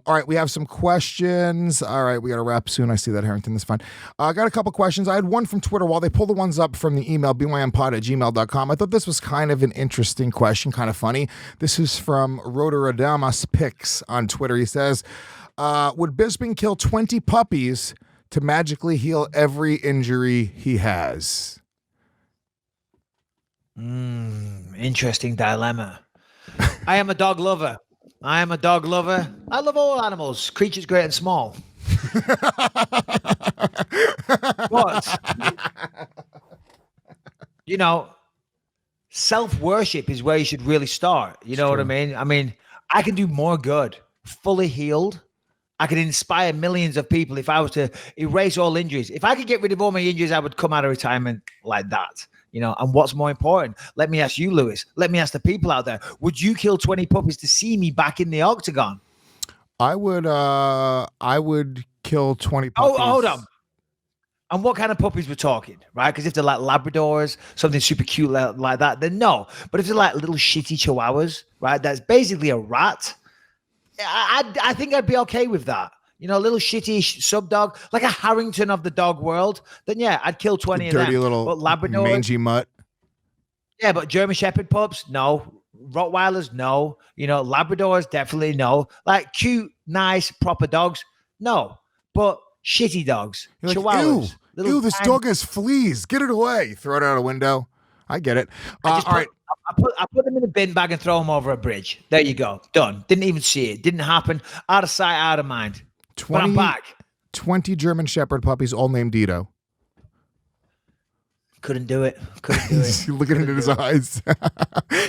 right, we have some questions. All right, we got to wrap soon. I see that, Harrington. That's fine. I got a couple questions. I had one from Twitter while they pull the ones up from the email, bympod@gmail.com. I thought this was kind of an interesting question, kind of funny. This is from Rotoradamas Picks on Twitter. He says, would Bisping kill 20 puppies to magically heal every injury he has? Interesting dilemma. I am a dog lover. I love all animals, creatures great and small. But, you know, self-worship is where you should really start. You know what I mean? I mean, I can do more good, fully healed, I could inspire millions of people if I was to erase all injuries. If I could get rid of all my injuries, I would come out of retirement like that. And what's more important? Let me ask you, Lewis. Let me ask the people out there. Would you kill 20 puppies to see me back in the octagon? I would kill 20 puppies. Oh, hold on. And what kind of puppies we're talking, right? Because if they're like Labradors, something super cute like that, then no. But if they're like little shitty Chihuahuas, right? That's basically a rat. I think I'd be okay with that. A little shitty sub dog, like a Harrington of the dog world. Then yeah, I'd kill 20 of them. Dirty little but Labrador, mangy mutt. Yeah, but German Shepherd pups, no. Rottweilers, no. Labradors, definitely no. Like cute, nice, proper dogs, no. But shitty dogs, You're Chihuahuas. Like, ew, this dog has fleas. Get it away. Throw it out a window. I get it. All right. I put them in a bin bag and throw them over a bridge. There you go. Done. Didn't even see it. Didn't happen. Out of sight, out of mind. But I'm back. 20 German Shepherd puppies, all named Dito. Couldn't do it. Looking into his eyes. You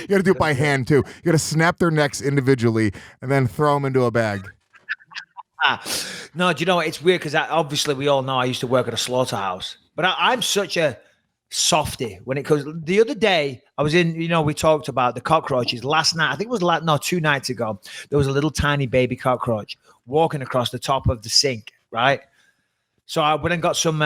got to do it by hand, too. You got to snap their necks individually and then throw them into a bag. No, do you know what? It's weird because obviously we all know I used to work at a slaughterhouse. But I'm such a softy when it comes. The other day I was in, we talked about the cockroaches last night. I think it was 2 nights ago. There was a little tiny baby cockroach walking across the top of the sink, right? So I went and got some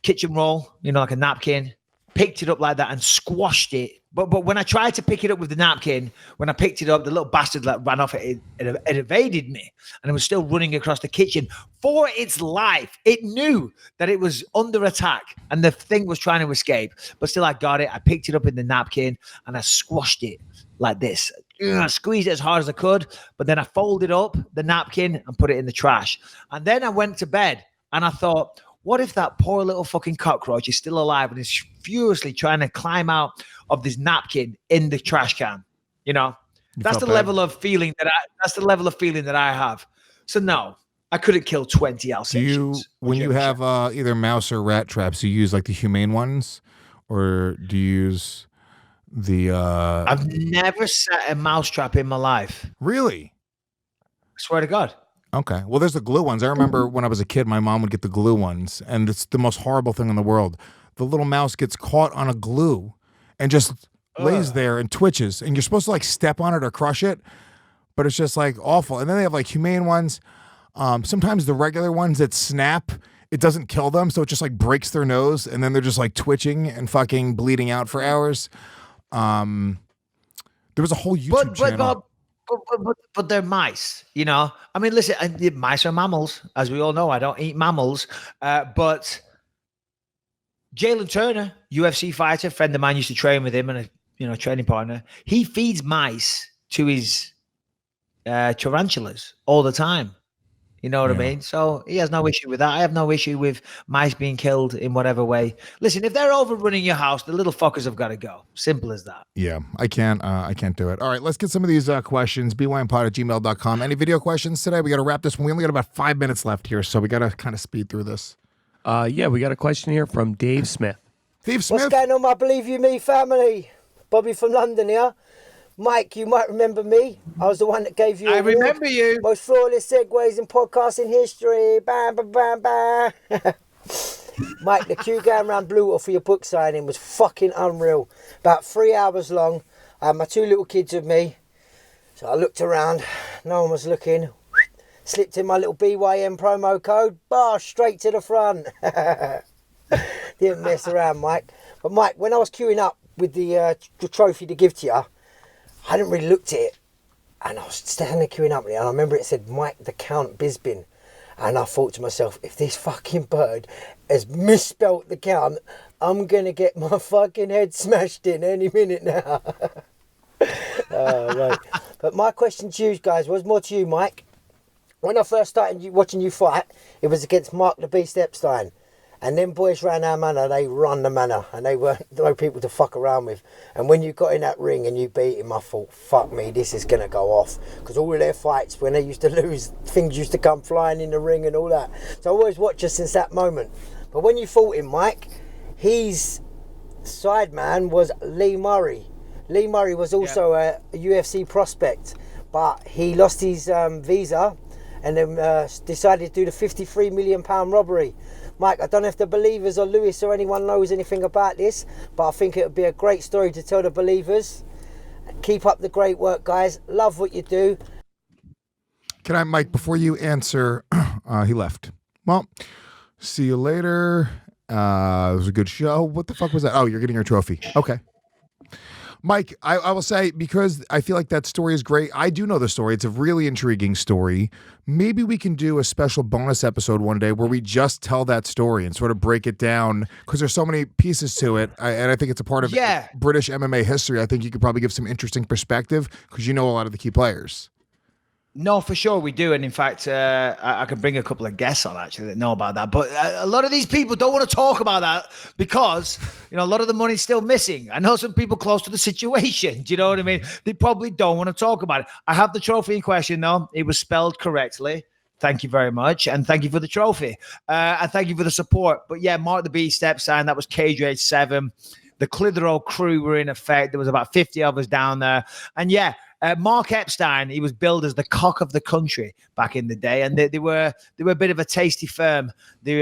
kitchen roll, like a napkin, picked it up like that and squashed it. But when I tried to pick it up with the napkin, when I picked it up, the little bastard ran off it evaded me, and it was still running across the kitchen for its life. It knew that it was under attack and the thing was trying to escape, but still I got it. I picked it up in the napkin and I squashed it like this. I squeezed it as hard as I could, but then I folded up the napkin and put it in the trash. And then I went to bed and I thought, what if that poor little fucking cockroach is still alive and is furiously trying to climb out of this napkin in the trash can? That's the level of feeling that I have. So no, I couldn't kill 20 Alsatians. When you have either mouse or rat traps, you use like the humane ones, or do you use the? I've never set a mouse trap in my life. Really? I swear to God. Okay. Well, there's the glue ones. I remember when I was a kid, my mom would get the glue ones, and it's the most horrible thing in the world. The little mouse gets caught on a glue and just lays there and twitches, and you're supposed to like step on it or crush it, but it's just like awful. And then they have like humane ones. Sometimes the regular ones that snap, it doesn't kill them, so it just like breaks their nose, and then they're just like twitching and fucking bleeding out for hours. There was a whole YouTube channel. But they're mice, I mean, listen, mice are mammals, as we all know. I don't eat mammals, but Jalen Turner, UFC fighter, friend of mine, used to train with him, and a training partner. He feeds mice to his tarantulas all the time. You know what I mean? So he has no issue with that. I have no issue with mice being killed in whatever way. Listen, if they're overrunning your house, the little fuckers have got to go. Simple as that. Yeah, I can't do it. All right, let's get some of these questions. bynpod@gmail.com. Any video questions today? We got to wrap this one. We only got about 5 minutes left here, so we got to kind of speed through this. Yeah, we got a question here from Dave Smith. Dave Smith? What's going on, my Believe You Me family? Bobby from London here. Mike, you might remember me. I was the one that gave you I remember you. Most flawless segues in podcasting history. Bam, bam, bam, bam. Mike, the queue going around Bluewater for your book signing was fucking unreal. About 3 hours long. I had my 2 little kids with me. So I looked around. No one was looking. Slipped in my little BYM promo code. Straight to the front. Didn't mess around, Mike. But Mike, when I was queuing up with the trophy to give to you, I hadn't really looked at it, and I was standing there queuing up, and I remember it said Mike the Count Bisping, and I thought to myself, if this fucking bird has misspelt the count, I'm going to get my fucking head smashed in any minute now. Right. But my question to you guys was more to you, Mike. When I first started watching you fight, it was against Mark the Beast Epstein. And them boys ran our manor, they run the manor, and they weren't no people to fuck around with. And when you got in that ring and you beat him, I thought, fuck me, this is going to go off. Because all of their fights, when they used to lose, things used to come flying in the ring and all that. So I always watched you since that moment. But when you fought him, Mike, his side man was Lee Murray. Lee Murray was also a UFC prospect, but he lost his visa and then decided to do the £53 million robbery. Mike, I don't know if the believers or Lewis or anyone knows anything about this, but I think it would be a great story to tell the believers. Keep up the great work, guys. Love what you do. Can I, Mike, before you answer, he left. Well, see you later. It was a good show. What the fuck was that? Oh, you're getting your trophy. Okay. Mike, I will say, because I feel like that story is great. I do know the story. It's a really intriguing story. Maybe we can do a special bonus episode one day where we just tell that story and sort of break it down, because there's so many pieces to it. And I think it's a part of British MMA history. I think you could probably give some interesting perspective because you know a lot of the key players. No, for sure we do. And in fact, I can bring a couple of guests on actually that know about that. But a lot of these people don't want to talk about that because, a lot of the money's still missing. I know some people close to the situation. Do you know what I mean? They probably don't want to talk about it. I have the trophy in question, though. It was spelled correctly. Thank you very much. And thank you for the trophy. And thank you for the support. But yeah, Mark the Beast step sign. That was Cage Rage 7. The Clitheroe crew were in effect. There was about 50 of us down there. And yeah, Mark Epstein, he was billed as the cock of the country back in the day, and they were a bit of a tasty firm. They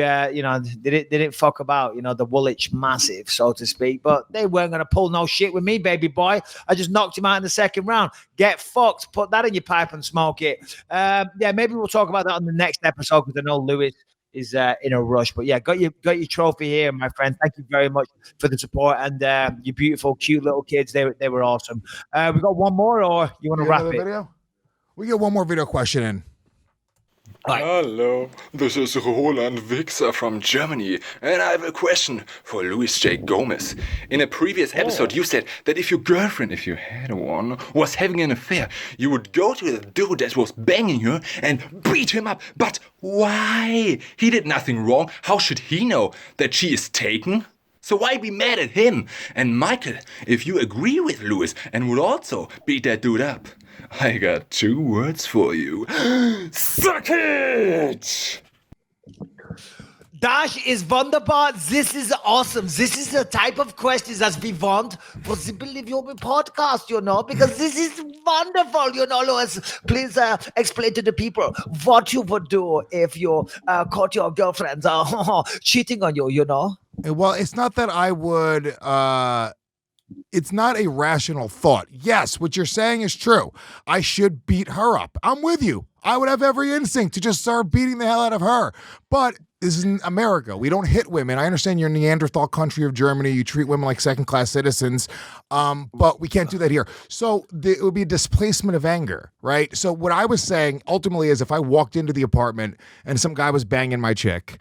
didn't fuck about, the Woolwich Massive, so to speak, but they weren't going to pull no shit with me, baby boy. I just knocked him out in the second round. Get fucked. Put that in your pipe and smoke it. Maybe we'll talk about that on the next episode because I know Lewis is in a rush. But yeah, got your trophy here, my friend. Thank you very much for the support and your beautiful, cute little kids. They were awesome. We got one more, or you want to wrap it? Video? We get one more video question in. Hello, this is Roland Wixer from Germany, and I have a question for Luis J. Gomez. In a previous episode, you said that if your girlfriend, if you had one, was having an affair, you would go to the dude that was banging her and beat him up. But why? He did nothing wrong. How should he know that she is taken? So why be mad at him? And Michael, if you agree with Luis and would also beat that dude up, I got 2 words for you. Suck it! Das ist wunderbar. This is awesome. This is the type of questions that we want for the Believe Your podcast, because this is wonderful, Louis. Please explain to the people what you would do if you caught your girlfriends cheating on you, Well, it's not that I would... It's not a rational thought. Yes, what you're saying is true. I should beat her up. I'm with you. I would have every instinct to just start beating the hell out of her. But this is in America. We don't hit women. I understand you're Neanderthal country of Germany. You treat women like second-class citizens. But we can't do that here. So it would be a displacement of anger, right? So what I was saying ultimately is if I walked into the apartment and some guy was banging my chick,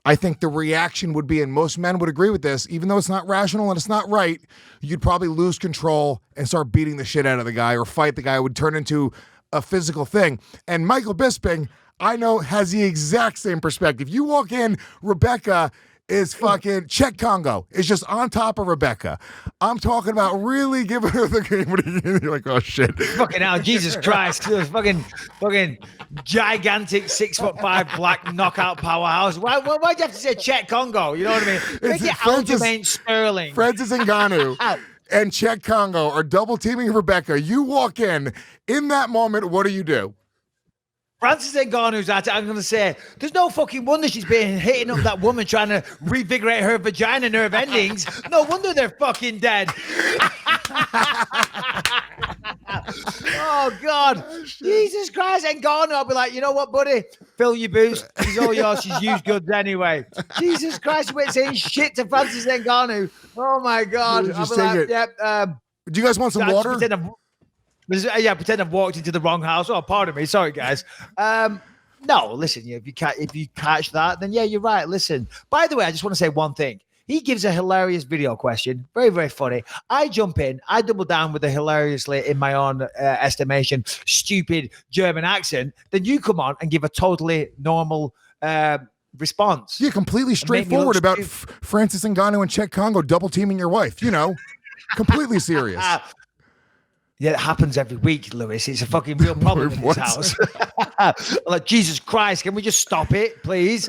I think the reaction would be, and most men would agree with this, even though it's not rational and it's not right, you'd probably lose control and start beating the shit out of the guy or fight the guy. It would turn into a physical thing. And Michael Bisping, I know, has the exact same perspective. You walk in, Rebecca is fucking Czech Congo. Is just on top of Rebecca. I'm talking about really giving her the game. You're like, oh shit. Fucking hell, Jesus Christ. fucking gigantic 6'5" black knockout powerhouse. Why'd you have to say Czech Congo? You know what I mean? Make it Aljamain Sterling. Francis Ngannou and Czech Congo are double teaming Rebecca. You walk in that moment, what do? Francis Ngannou's at it. I'm going to say, there's no fucking wonder she's been hitting up that woman trying to revigorate her vagina nerve endings. No wonder they're fucking dead. Oh, God. Jesus Christ. Ngannou, I'll be like, you know what, buddy? Fill your boots. She's all yours. She's used goods anyway. Jesus Christ. You went saying shit to Francis Ngannou. Oh, my God. I'll be like, yep. Do you guys want some water? Pretend I've walked into the wrong house. Oh, pardon me. Sorry, guys. No, listen, if you catch that, then yeah, you're right. Listen, by the way, I just want to say one thing. He gives a hilarious video question. Very, very funny. I jump in. I double down with a hilariously, in my own estimation, stupid German accent. Then you come on and give a totally normal response. Yeah, completely straightforward about Francis Ngannou and Czech Congo double teaming your wife. Completely serious. Yeah, it happens every week, Lewis. It's a fucking real problem in this house. Like, Jesus Christ, can we just stop it, please?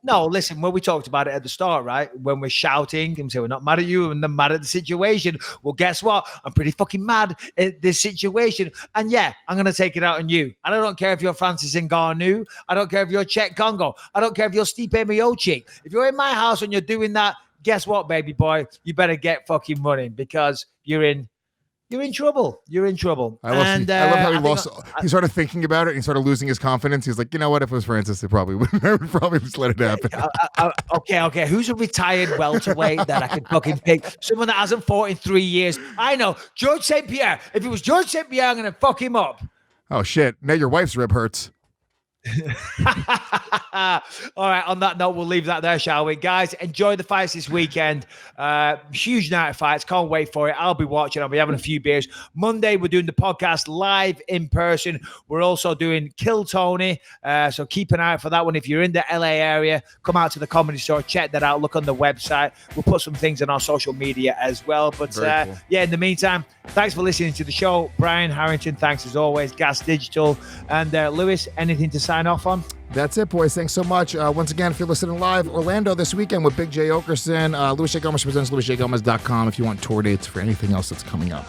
No, listen, when we talked about it at the start, right? When we're shouting and say we're not mad at you and they're mad at the situation. Well, guess what? I'm pretty fucking mad at this situation. And yeah, I'm going to take it out on you. And I don't care if you're Francis Ngannou. I don't care if you're Czech Congo. I don't care if you're Stipe Miocic. If you're in my house and you're doing that, guess what, baby boy? You better get fucking running because you're in trouble. You're in trouble. I love how he started thinking about it and he started losing his confidence. He's like, you know what? If it was Francis, I would probably just let it happen. Okay. Who's a retired welterweight that I could fucking pick? Someone that hasn't fought in 3 years. I know. George St. Pierre. If it was George St. Pierre, I'm going to fuck him up. Oh, shit. Now your wife's rib hurts. All right, on that note, we'll leave that there, shall we? Guys, enjoy the fights this weekend. Huge night of fights. Can't wait for it. I'll be watching. I'll be having a few beers. Monday, we're doing the podcast live in person. We're also doing Kill Tony. So keep an eye out for that one. If you're in the LA area, come out to the Comedy Store. Check that out. Look on the website. We'll put some things on our social media as well. But cool. Yeah, in the meantime, thanks for listening to the show. Brian Harrington, thanks as always. Gas Digital. And Lewis, anything to sign off on? That's it, boys. Thanks so much. Once again, if you're listening live, Orlando this weekend with Big J. Okerson. Louis J. Gomez presents LouisJGomez.com if you want tour dates for anything else that's coming up.